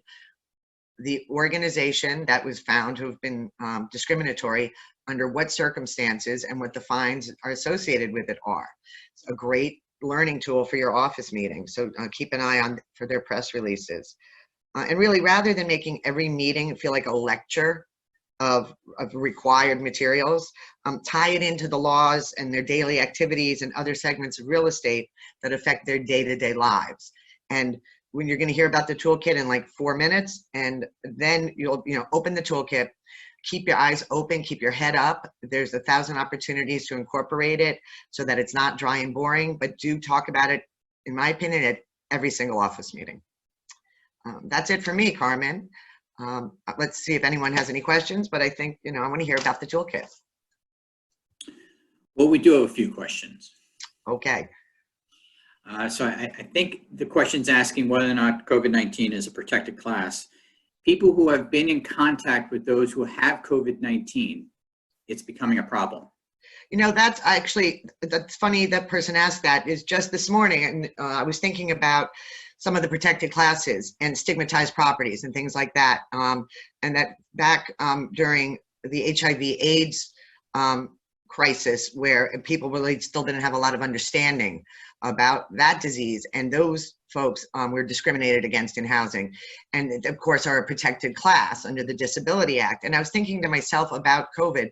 the organization that was found to have been discriminatory, under what circumstances, and what the fines are associated with it are. It's a great learning tool for your office meeting. So keep an eye on for their press releases. And really, rather than making every meeting feel like a lecture of required materials, tie it into the laws and their daily activities and other segments of real estate that affect their day-to-day lives. And when you're going to hear about the toolkit in like 4 minutes, and then you'll open the toolkit, keep your eyes open, keep your head up. There's 1,000 opportunities to incorporate it so that it's not dry and boring, but do talk about it, in my opinion, at every single office meeting. That's it for me, Carmen. Let's see if anyone has any questions, but I think, I want to hear about the toolkit. Well, we do have a few questions. Okay. So I think the question's asking whether or not COVID-19 is a protected class. People who have been in contact with those who have COVID-19, it's becoming a problem. That's funny that person asked that. Is just this morning, and I was thinking about some of the protected classes and stigmatized properties and things like that. And that back during the HIV/AIDS crisis, where people really still didn't have a lot of understanding about that disease, and those folks were discriminated against in housing, and of course are a protected class under the Disability Act. And I was thinking to myself about COVID,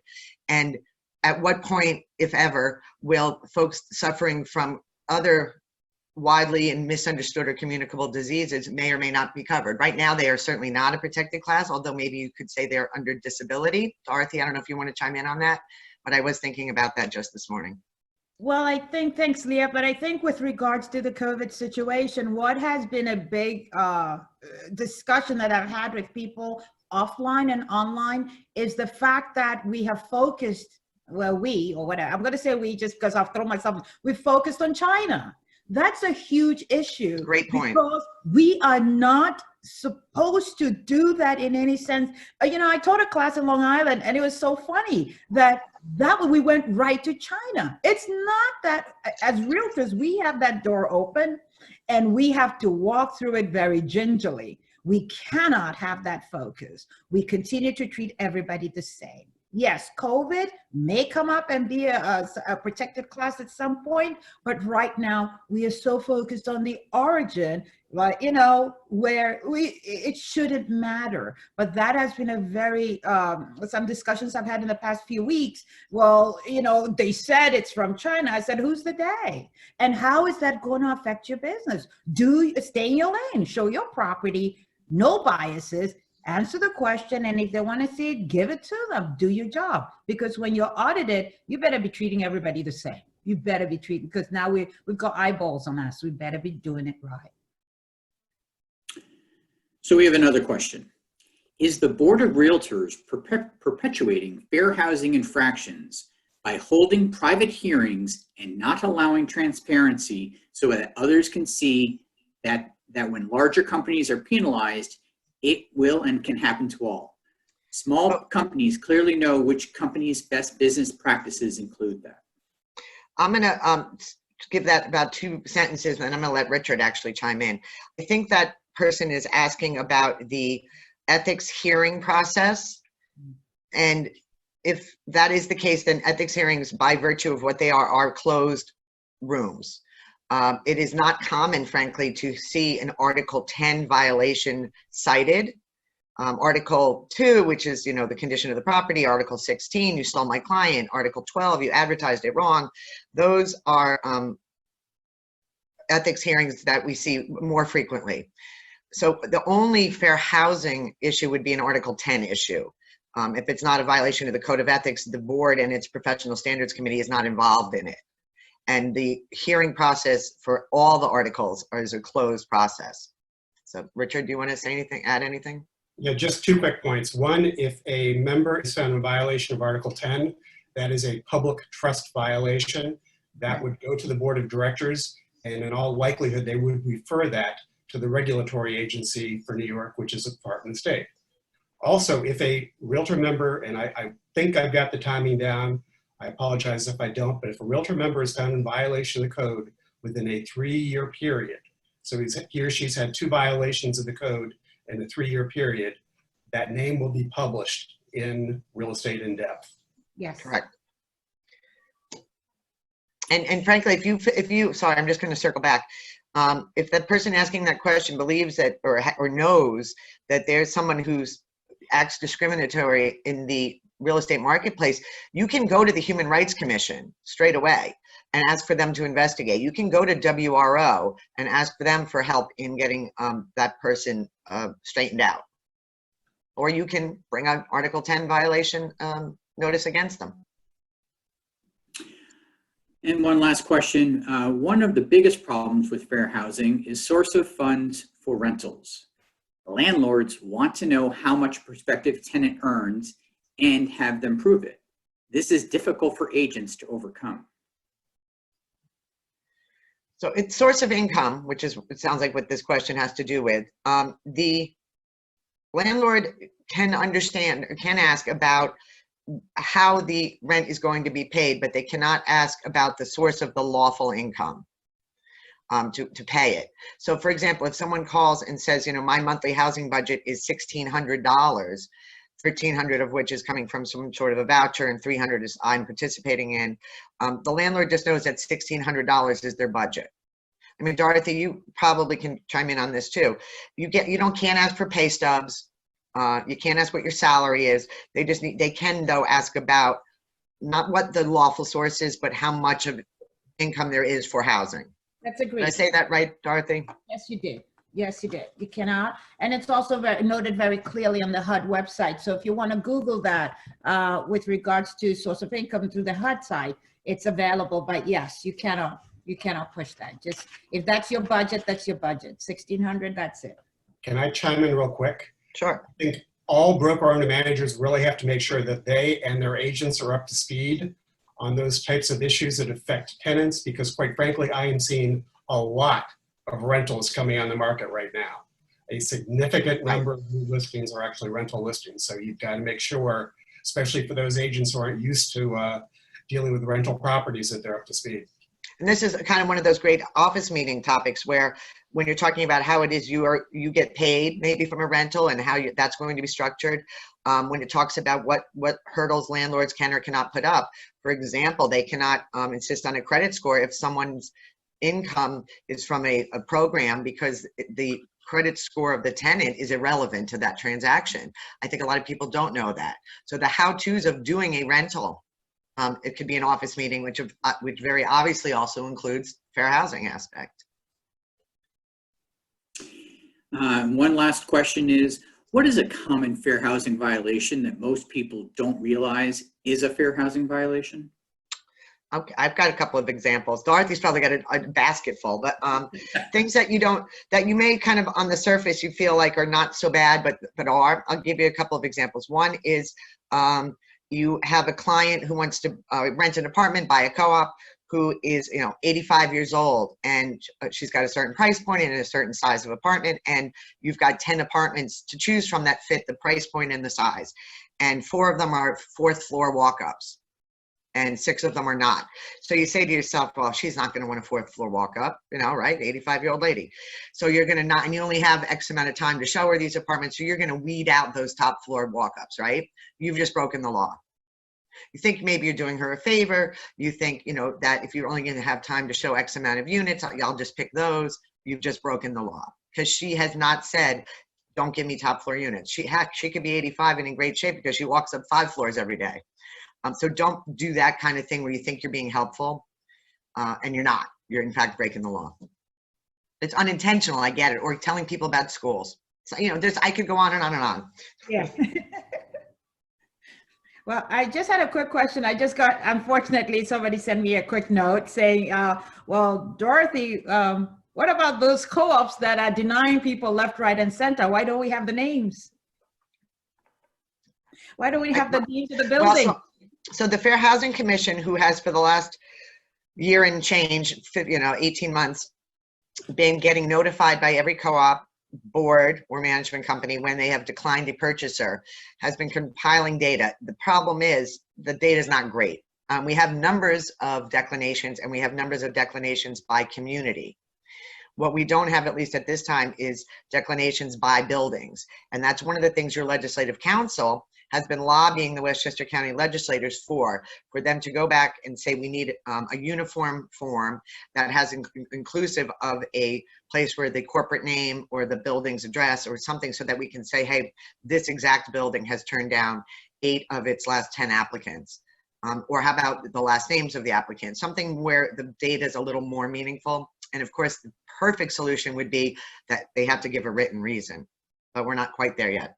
and at what point, if ever, will folks suffering from other widely and misunderstood or communicable diseases may or may not be covered? Right now, they are certainly not a protected class, although maybe you could say they're under disability. Dorothy, I don't know if you want to chime in on that, but I was thinking about that just this morning. Well, thanks, Leah, but I think with regards to the COVID situation, what has been a big discussion that I've had with people offline and online is the fact that we have focused, I'm going to say we just because I've thrown myself, we focused on China. That's a huge issue. Great point. Because we are not supposed to do that in any sense. I taught a class in Long Island, and it was so funny that we went right to China. It's not that, as realtors, we have that door open, and we have to walk through it very gingerly. We cannot have that focus. We continue to treat everybody the same. Yes, COVID may come up and be a protected class at some point, but right now we are so focused on the origin, where it shouldn't matter. But that has been a very, some discussions I've had in the past few weeks. Well, they said it's from China. I said, who's the they? And how is that going to affect your business? Stay in your lane, show your property, no biases, answer the question, and if they want to see it, give it to them. Do your job. Because when you're audited, you better be treating everybody the same. You better be treating, because now we've got eyeballs on us. We better be doing it right. So we have another question. Is the Board of Realtors perpetuating fair housing infractions by holding private hearings and not allowing transparency so that others can see that when larger companies are penalized, It will and can happen to all. Small companies clearly know which companies' best business practices include that. I'm going to give that about 2 sentences, and I'm going to let Richard actually chime in. I think that person is asking about the ethics hearing process. And if that is the case, then ethics hearings, by virtue of what they are closed rooms. It is not common, frankly, to see an Article 10 violation cited. Article 2, which is, the condition of the property. Article 16, you stole my client. Article 12, you advertised it wrong. Those are ethics hearings that we see more frequently. So the only fair housing issue would be an Article 10 issue. If it's not a violation of the Code of Ethics, the board and its Professional Standards Committee is not involved in it. And the hearing process for all the articles is a closed process. So Richard, do you want to say anything, add anything? Yeah, just 2 quick points. One, if a member is found in violation of Article 10, that is a public trust violation. That would go to the board of directors, and in all likelihood, they would refer that to the regulatory agency for New York, which is a Department of State. Also, if a Realtor member, and I think I've got the timing down, I apologize if I don't, but if a Realtor member is found in violation of the code within a 3-year period, so he or she's had 2 violations of the code in a 3-year period, that name will be published in Real Estate in Depth. Yes. Correct. And frankly, if you, sorry, I'm just going to circle back. If the person asking that question believes that or knows that there's someone who's acts discriminatory in the real estate marketplace, you can go to the Human Rights Commission straight away and ask for them to investigate. You can go to WRO and ask for them for help in getting that person straightened out. Or you can bring an Article 10 violation notice against them. And one last question. One of the biggest problems with fair housing is source of funds for rentals. Landlords want to know how much a prospective tenant earns and have them prove it. This is difficult for agents to overcome. So it's source of income, which is, it sounds like what this question has to do with. The landlord can understand, or can ask about how the rent is going to be paid, but they cannot ask about the source of the lawful income to pay it. So for example, if someone calls and says, my monthly housing budget is $1,600, $1,300 of which is coming from some sort of a voucher and $300 is I'm participating in, the landlord just knows that $1,600 is their budget. I mean, Dorothy, you probably can chime in on this too. Can't ask for pay stubs. You can't ask what your salary is. They can though ask about not what the lawful source is, but how much of income there is for housing. That's agreed. Did I say that right, Dorothy? Yes, you did. Yes, you did. You cannot. And it's also noted very clearly on the HUD website. So if you want to Google that with regards to source of income through the HUD site, it's available. But yes, you cannot push that. Just if that's your budget, that's your budget. 1,600, that's it. Can I chime in real quick? Sure. I think all broker owner managers really have to make sure that they and their agents are up to speed on those types of issues that affect tenants, because quite frankly, I am seeing a lot of rentals coming on the market right now. A significant number of new listings are actually rental listings. So you've got to make sure, especially for those agents who aren't used to dealing with rental properties, that they're up to speed. And this is kind of one of those great office meeting topics where when you're talking about how it is you get paid maybe from a rental and how that's going to be structured, when it talks about what hurdles landlords can or cannot put up. For example, they cannot insist on a credit score if someone's income is from a program, because the credit score of the tenant is irrelevant to that transaction. I think a lot of people don't know that. So the how-tos of doing a rental, it could be an office meeting, which very obviously also includes fair housing aspect. One last question is, what is a common fair housing violation that most people don't realize is a fair housing violation? Okay, I've got a couple of examples. Dorothy's probably got a basket full, but things that you may kind of on the surface you feel like are not so bad, but are. I'll give you a couple of examples. One is you have a client who wants to rent an apartment by a co-op. who is, 85 years old, and she's got a certain price point and a certain size of apartment, and you've got 10 apartments to choose from that fit the price point and the size, and 4 of them are 4th floor walk-ups, and 6 of them are not. So you say to yourself, well, she's not going to want a 4th floor walk-up, right? 85-year-old lady. So you're going to not, and you only have X amount of time to show her these apartments, so you're going to weed out those top floor walk-ups, right? You've just broken the law. You think maybe you're doing her a favor. You think, that if you're only going to have time to show X amount of units, I'll just pick those. You've just broken the law, because she has not said, don't give me top floor units. She could be 85 and in great shape because she walks up 5 floors every day. So don't do that kind of thing where you think you're being helpful and you're not. You're in fact breaking the law. It's unintentional, I get it, or telling people about schools. So, I could go on and on and on. Yeah. Well, I just had a quick question. I just got, unfortunately, somebody sent me a quick note saying, well, Dorothy, what about those co-ops that are denying people left, right, and center? Why don't we have the names? Why don't we have the names of the building? Well, so the Fair Housing Commission, who has for the last year and change, 18 months, been getting notified by every co-op, board or management company when they have declined a purchaser, has been compiling data. The problem is the data is not great. We have numbers of declinations, and we have numbers of declinations by community. What we don't have, at least at this time, is declinations by buildings. And that's one of the things your legislative council has been lobbying the Westchester County legislators for them to go back and say we need a uniform form that has inclusive of a place where the corporate name or the building's address or something, so that we can say, hey, this exact building has turned down 8 of its last 10 applicants. Or how about the last names of the applicants? Something where the data is a little more meaningful. And of course, the perfect solution would be that they have to give a written reason, but we're not quite there yet.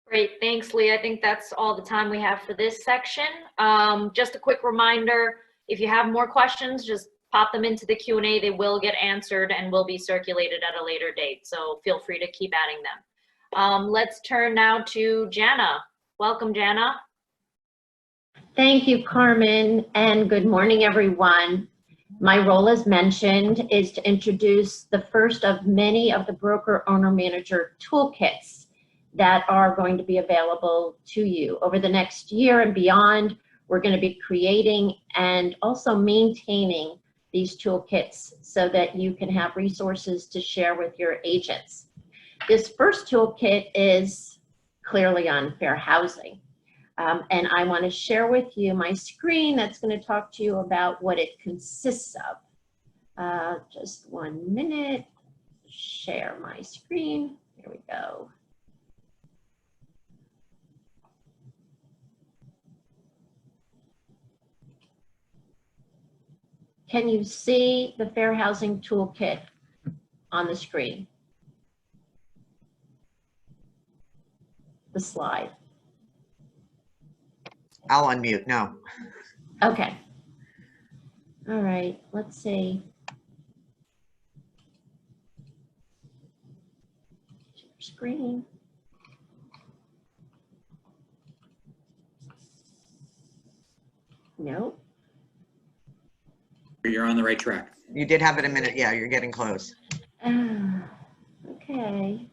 Great, thanks, Lee. I think that's all the time we have for this section. Just a quick reminder, if you have more questions, just pop them into the Q&A. They will get answered and will be circulated at a later date. So feel free to keep adding them. Let's turn now to Jana. Welcome, Jana. Thank you, Carmen, and good morning, everyone. My role, as mentioned, is to introduce the first of many of the broker owner manager toolkits that are going to be available to you. Over the next year and beyond, we're going to be creating and also maintaining these toolkits so that you can have resources to share with your agents. This first toolkit is clearly on fair housing. And I want to share with you my screen that's going to talk to you about what it consists of. Just 1 minute, share my screen. Here we go. Can you see the Fair Housing Toolkit on the screen? The slide. I'll unmute, no. Okay. All right, let's see. Screen. No. You're on the right track. You did have it a minute. Yeah, you're getting close. Okay.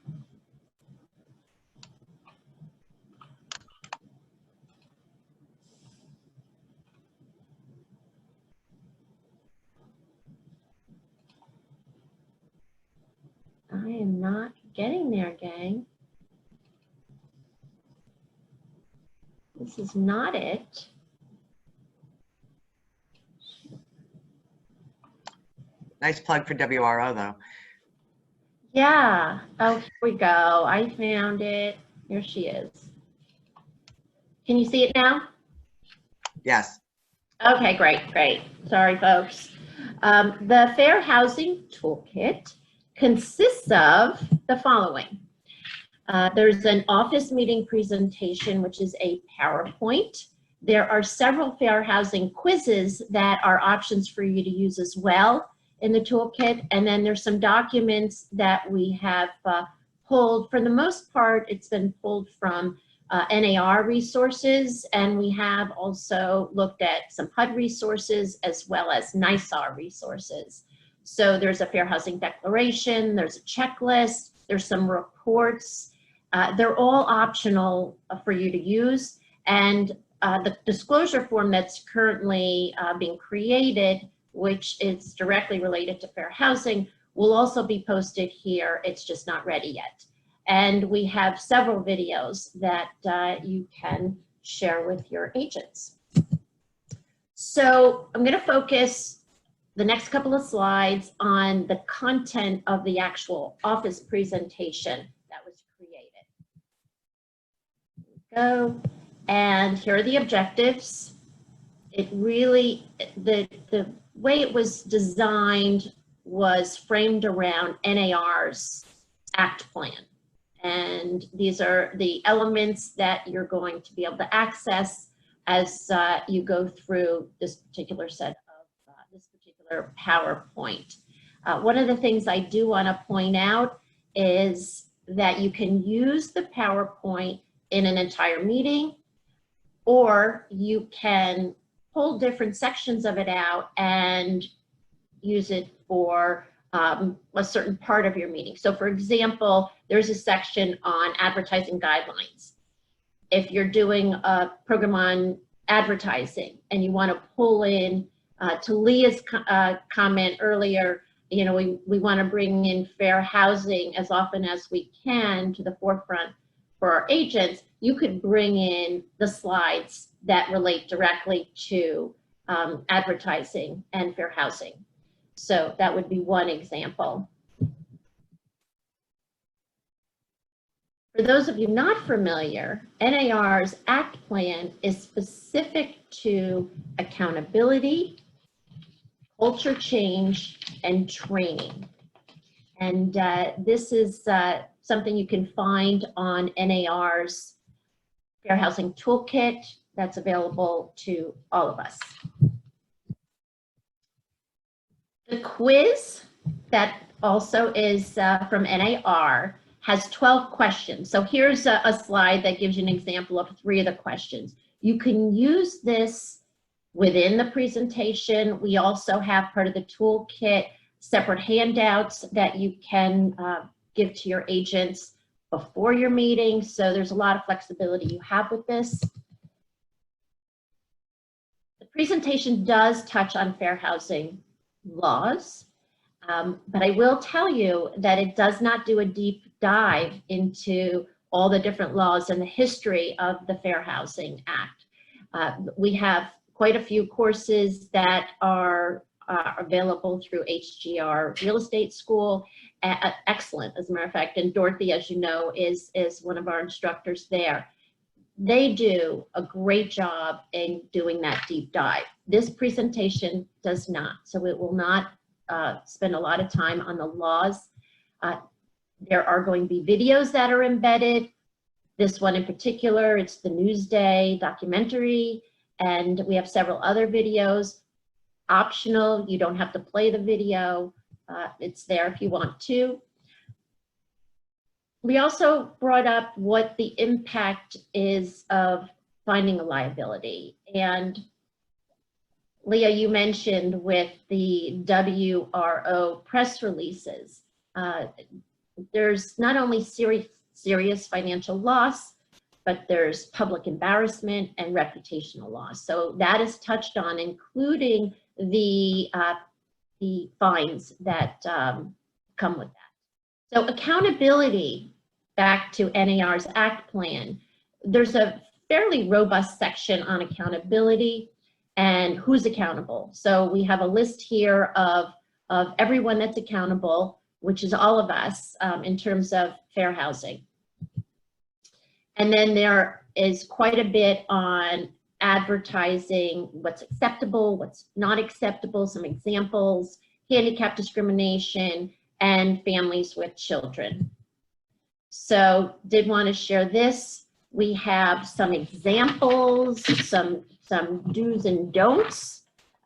I am not getting there, gang. This is not it. Nice plug for WRO, though. Yeah. Oh, here we go. I found it. Here she is. Can you see it now? Yes. Okay, great, great. Sorry, folks. The Fair Housing Toolkit consists of the following. There's an office meeting presentation, which is a PowerPoint. There are several fair housing quizzes that are options for you to use as well in the toolkit. And then there's some documents that we have pulled. For the most part, it's been pulled from NAR resources, and we have also looked at some HUD resources as well as NYSAR resources. So there's a Fair Housing Declaration, there's a checklist, there's some reports. They're all optional for you to use. And the disclosure form that's currently being created, which is directly related to fair housing, will also be posted here. It's just not ready yet. And we have several videos that you can share with your agents. So I'm going to focus the next couple of slides on the content of the actual office presentation that was created. Here we go. And here are the objectives. It really, the way it was designed was framed around NAR's ACT plan. And these are the elements that you're going to be able to access as you go through this particular set of this particular PowerPoint. One of the things I do want to point out is that you can use the PowerPoint in an entire meeting, or you can pull different sections of it out and use it for a certain part of your meeting. So for example, there's a section on advertising guidelines. If you're doing a program on advertising and you want to pull in, to Leah's comment earlier, you know, we want to bring in fair housing as often as we can to the forefront for our agents, you could bring in the slides that relate directly to advertising and fair housing. So that would be one example. For those of you not familiar, NAR's ACT plan is specific to accountability, culture change, and training. And this is something you can find on NAR's Fair Housing Toolkit that's available to all of us. The quiz that also is from NAR has 12 questions. So here's a slide that gives you an example of 3 of the questions. You can use this within the presentation. We also have part of the toolkit, separate handouts that you can give to your agents before your meeting. So there's a lot of flexibility you have with this. The presentation does touch on fair housing laws, but I will tell you that it does not do a deep dive into all the different laws and the history of the Fair Housing Act. We have quite a few courses that are available through HGR Real Estate School. Excellent, as a matter of fact, and Dorothy, as you know, is one of our instructors there. They do a great job in doing that deep dive. This presentation does not, so it will not spend a lot of time on the laws. There are going to be videos that are embedded. This one in particular, it's the Newsday documentary, and we have several other videos. Optional, you don't have to play the video. It's there if you want to. We also brought up what the impact is of finding a liability. And Leah, you mentioned with the WRO press releases, there's not only serious financial loss, but there's public embarrassment and reputational loss. So that is touched on, including the fines that come with that. So accountability, back to NAR's ACT plan, there's a fairly robust section on accountability and who's accountable. So we have a list here of everyone that's accountable, which is all of us in terms of fair housing. And then there is quite a bit on advertising, what's acceptable, what's not acceptable, some examples, handicap discrimination, and families with children. So did want to share this. We have some examples, some do's and don'ts,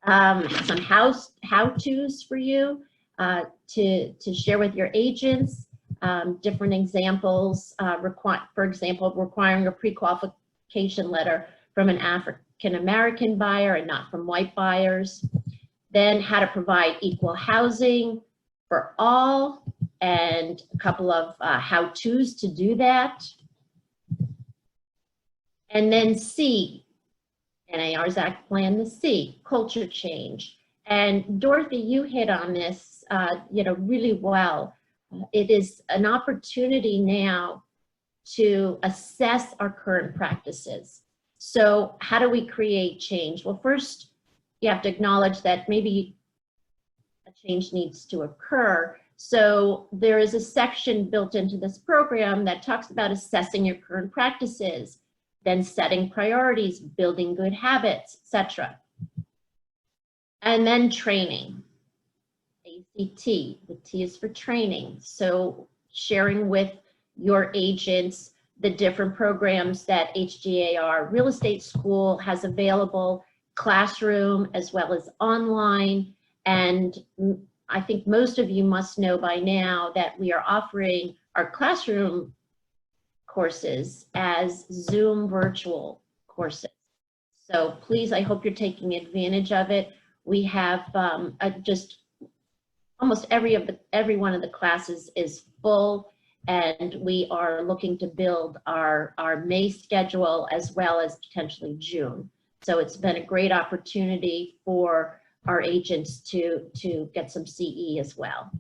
some how-tos for you to share with your agents. different examples, for example, requiring a pre-qualification letter from an African American buyer and not from white buyers. Then how to provide equal housing for all, and a couple of how-tos to do that. And then C, NAR's Act Plan, the C, culture change. And Dorothy, you hit on this, really well. It is an opportunity now to assess our current practices. So how do we create change? Well, first, you have to acknowledge that maybe a change needs to occur. So there is a section built into this program that talks about assessing your current practices, then setting priorities, building good habits, etc. And then training, ACT, the T is for training. So sharing with your agents the different programs that HGAR Real Estate School has available, classroom as well as online. And I think most of you must know by now that we are offering our classroom courses as Zoom virtual courses. So please, I hope you're taking advantage of it. We have just almost every one of the classes is full, and we are looking to build our May schedule as well as potentially June. So it's been a great opportunity for our agents to get some CE as well.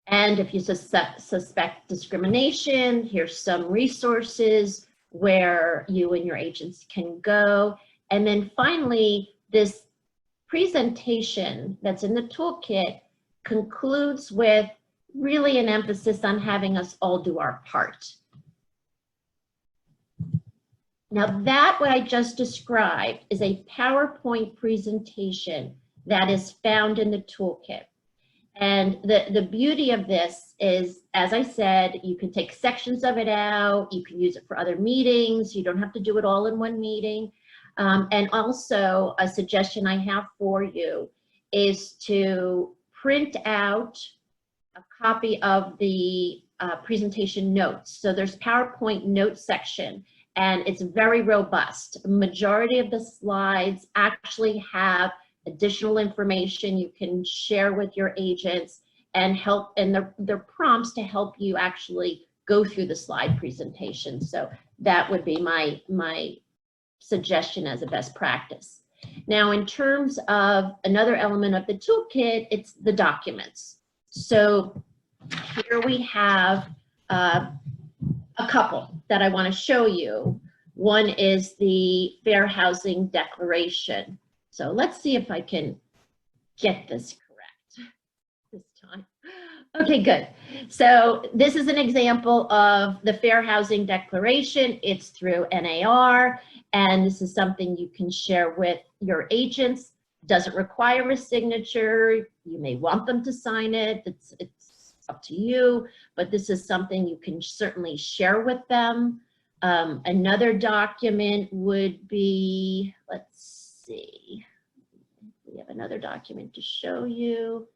And if you suspect discrimination, here's some resources where you and your agents can go. And then finally, this presentation that's in the toolkit concludes with really an emphasis on having us all do our part. Now that what I just described is a PowerPoint presentation that is found in the toolkit. And the beauty of this is, as I said, you can take sections of it out, you can use it for other meetings, you don't have to do it all in one meeting. And also a suggestion I have for you is to print out a copy of the presentation notes. So there's PowerPoint notes section, and it's very robust. The majority of the slides actually have additional information you can share with your agents and help, and they're prompts to help you actually go through the slide presentation. So that would be my suggestion as a best practice. Now, in terms of another element of the toolkit, it's the documents. So here we have a couple that I want to show you. One is the Fair Housing Declaration. So let's see if I can get this correct this time. Okay, good. So this is an example of the Fair Housing Declaration. It's through NAR, and this is something you can share with your agents. Doesn't require a signature. You may want them to sign it. It's up to you, but this is something you can certainly share with them. Another document would be, let's see, we have another document to show you.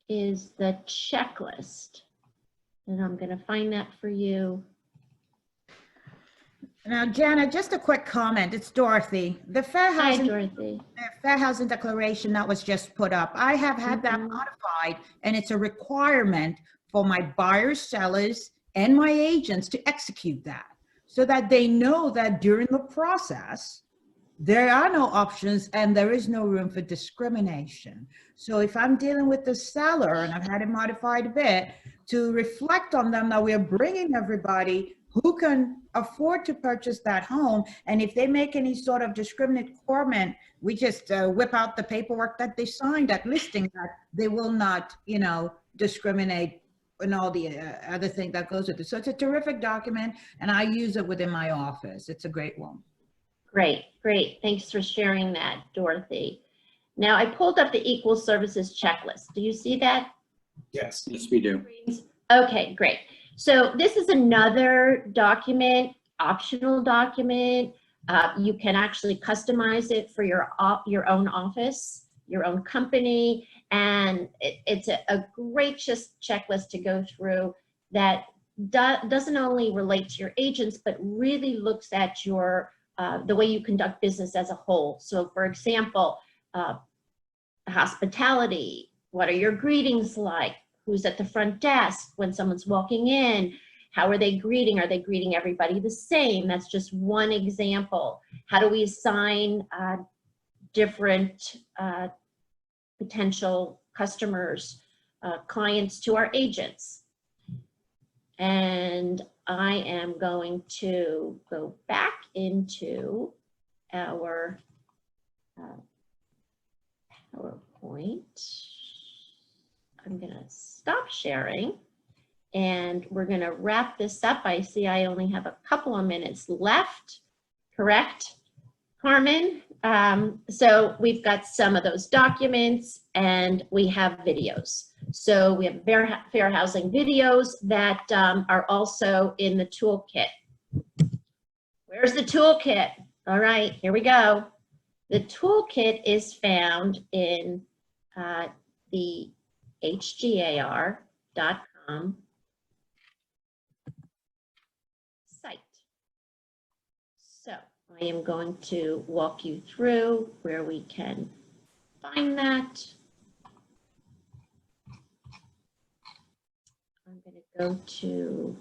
Is the checklist, and I'm going to find that for you. Now, Jana, just a quick comment. It's Dorothy. The Fair Housing, Dorothy. The Fair Housing Declaration that was just put up, I have had that modified, and it's a requirement for my buyers, sellers, and my agents to execute that, so that they know that during the process, there are no options and there is no room for discrimination. So if I'm dealing with the seller, and I've had it modified a bit, to reflect on them that we're bringing everybody who can afford to purchase that home. And if they make any sort of discriminatory comment, we just whip out the paperwork that they signed at listing that they will not, discriminate and all the other thing that goes with it. So it's a terrific document, and I use it within my office. It's a great one. Great, great. Thanks for sharing that, Dorothy. Now I pulled up the Equal Services Checklist. Do you see that? Yes. Yes, we do. Okay, great. So this is another document, optional document. You can actually customize it for your own office. your own company. And it's a great checklist to go through that doesn't only relate to your agents, but really looks at your the way you conduct business as a whole. So for example, hospitality, what are your greetings like? Who's at the front desk when someone's walking in? How are they greeting? Are they greeting everybody the same? That's just one example. How do we assign different potential customers, clients to our agents? And I am going to go back into our PowerPoint. I'm gonna stop sharing and we're gonna wrap this up. I see I only have a couple of minutes left, correct, Carmen? So we've got some of those documents and we have videos. So we have fair housing videos that are also in the toolkit. Where's the toolkit? All right, here we go. The toolkit is found in the hgar.com site. So I am going to walk you through where we can find that. I'm going to go to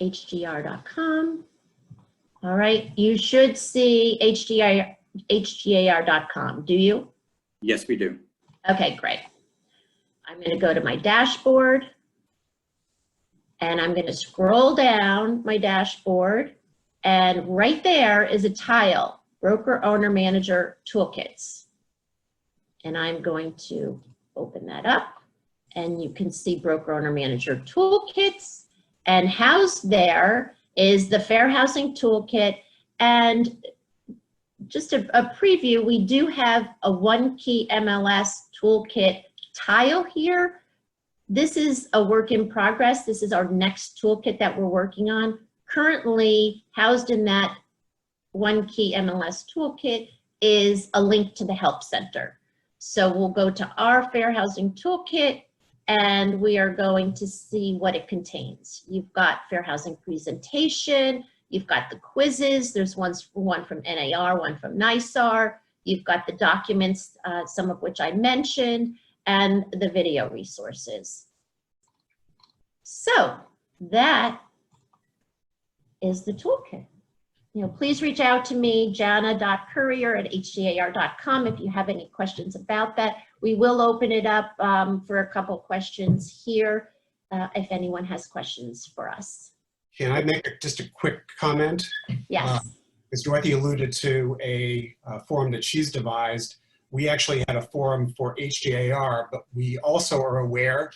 hgar.com. All right, you should see hgar.com, do you? Yes, we do. Okay, great. I'm going to go to my dashboard and I'm going to scroll down my dashboard, and right there is a tile, Broker Owner Manager Toolkits. And I'm going to open that up and you can see Broker Owner Manager Toolkits, and housed there is the Fair Housing Toolkit. And just a preview, we do have a One Key MLS Toolkit tile here. This is a work in progress. This is our next toolkit that we're working on. Currently housed in that One Key MLS Toolkit is a link to the Help Center. So we'll go to our Fair Housing Toolkit and we are going to see what it contains. You've got Fair Housing Presentation, you've got the quizzes, there's one from NAR, one from NYSAR, you've got the documents, some of which I mentioned, and the video resources. So that is the toolkit. Please reach out to me, jana.courier@hgar.com, if you have any questions about that. We will open it up for a couple questions here if anyone has questions for us. Can I make just a quick comment? Yes. As Dorothy alluded to a forum that she's devised, we actually had a forum for HGAR, but we also are aware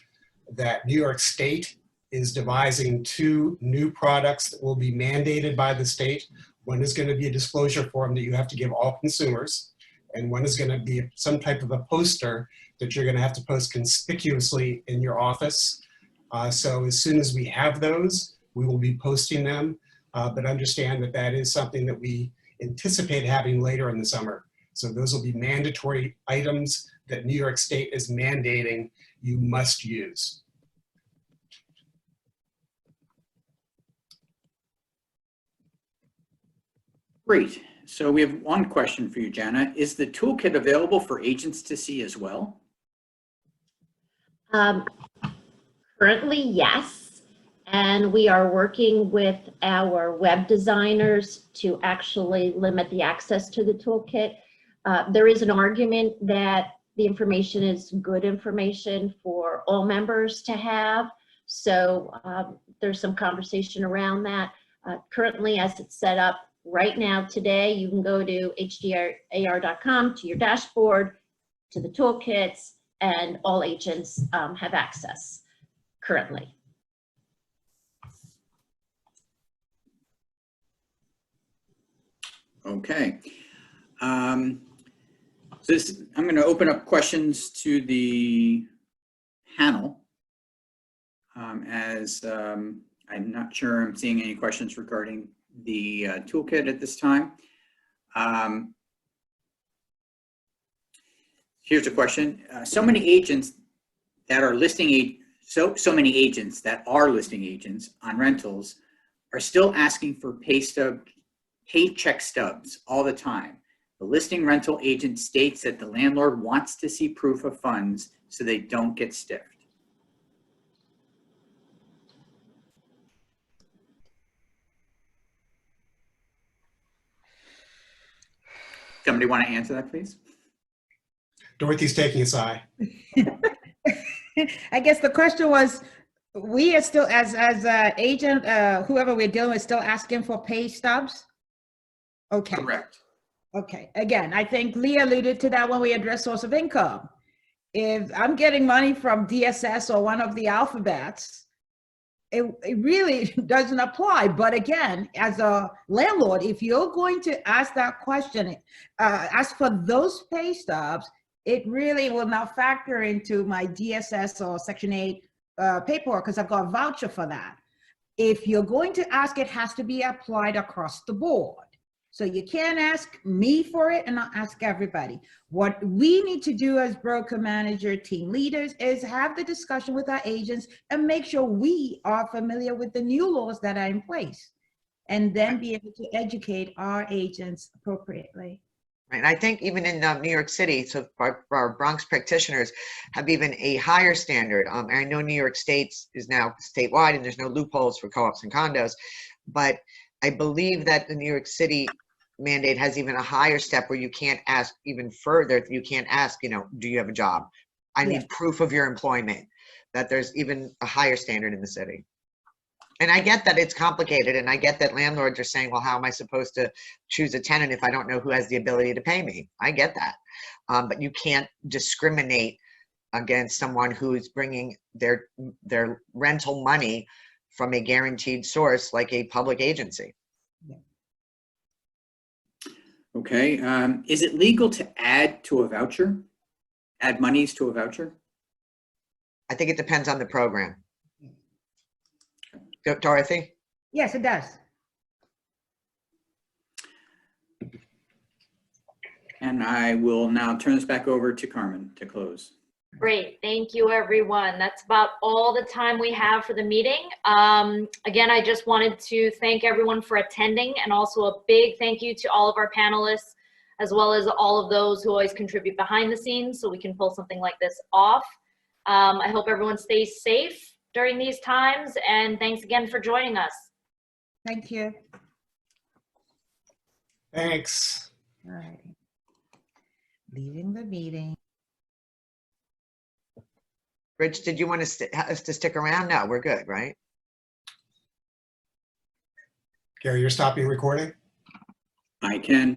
that New York State is devising 2 new products that will be mandated by the state. One is going to be a disclosure form that you have to give all consumers, and one is going to be some type of a poster that you're going to have to post conspicuously in your office. So as soon as we have those, we will be posting them, but understand that that is something that we anticipate having later in the summer. So those will be mandatory items that New York State is mandating you must use. Great. So we have one question for you, Jana. Is the toolkit available for agents to see as well? Currently, yes. And we are working with our web designers to actually limit the access to the toolkit. There is an argument that the information is good information for all members to have. So there's some conversation around that. Currently, as it's set up right now today, you can go to hgar.com, to your dashboard, to the toolkits, and all agents have access currently. Okay. I'm going to open up questions to the panel. I'm not sure I'm seeing any questions regarding the toolkit at this time. Here's a question. So many agents that are listing so many agents that are listing agents on rentals are still asking for paycheck stubs all the time. The listing rental agent states that the landlord wants to see proof of funds so they don't get stiffed. Somebody want to answer that, please? Dorothy's taking a sigh. I guess the question was, we are still, as agent, whoever we're dealing with, still asking for pay stubs? Okay. Correct. Okay, again, I think Lee alluded to that when we addressed source of income. If I'm getting money from DSS or one of the alphabets, it really doesn't apply. But again, as a landlord, if you're going to ask that question, ask for those pay stubs, it really will now factor into my DSS or Section 8 paperwork, because I've got a voucher for that. If you're going to ask, it has to be applied across the board. So you can't ask me for it and not ask everybody. What we need to do as broker manager team leaders is have the discussion with our agents and make sure we are familiar with the new laws that are in place, and then be able to educate our agents appropriately. Right. And I think even in New York City, so our Bronx practitioners have even a higher standard. I know New York State is now statewide and there's no loopholes for co-ops and condos, but I believe that the New York City mandate has even a higher step where you can't ask even further. You can't ask, you know, do you have a job? I need proof of your employment. That there's even a higher standard in the city. And I get that it's complicated, and I get that landlords are saying, well, how am I supposed to choose a tenant if I don't know who has the ability to pay me? I get that. But you can't discriminate against someone who is bringing their rental money from a guaranteed source like a public agency. Okay. Is it legal to add to a voucher? Add monies to a voucher? I think it depends on the program. Dorothy? Yes, it does. And I will now turn this back over to Carmen to close. Great, thank you, everyone. That's about all the time we have for the meeting. Again, I just wanted to thank everyone for attending, and also a big thank you to all of our panelists, as well as all of those who always contribute behind the scenes so we can pull something like this off. I hope everyone stays safe during these times, and thanks again for joining us. Thank you. Thanks. All right. Leaving the meeting. Rich, did you want us to stick around? No, we're good, right? Gary, you're stopping recording? I can.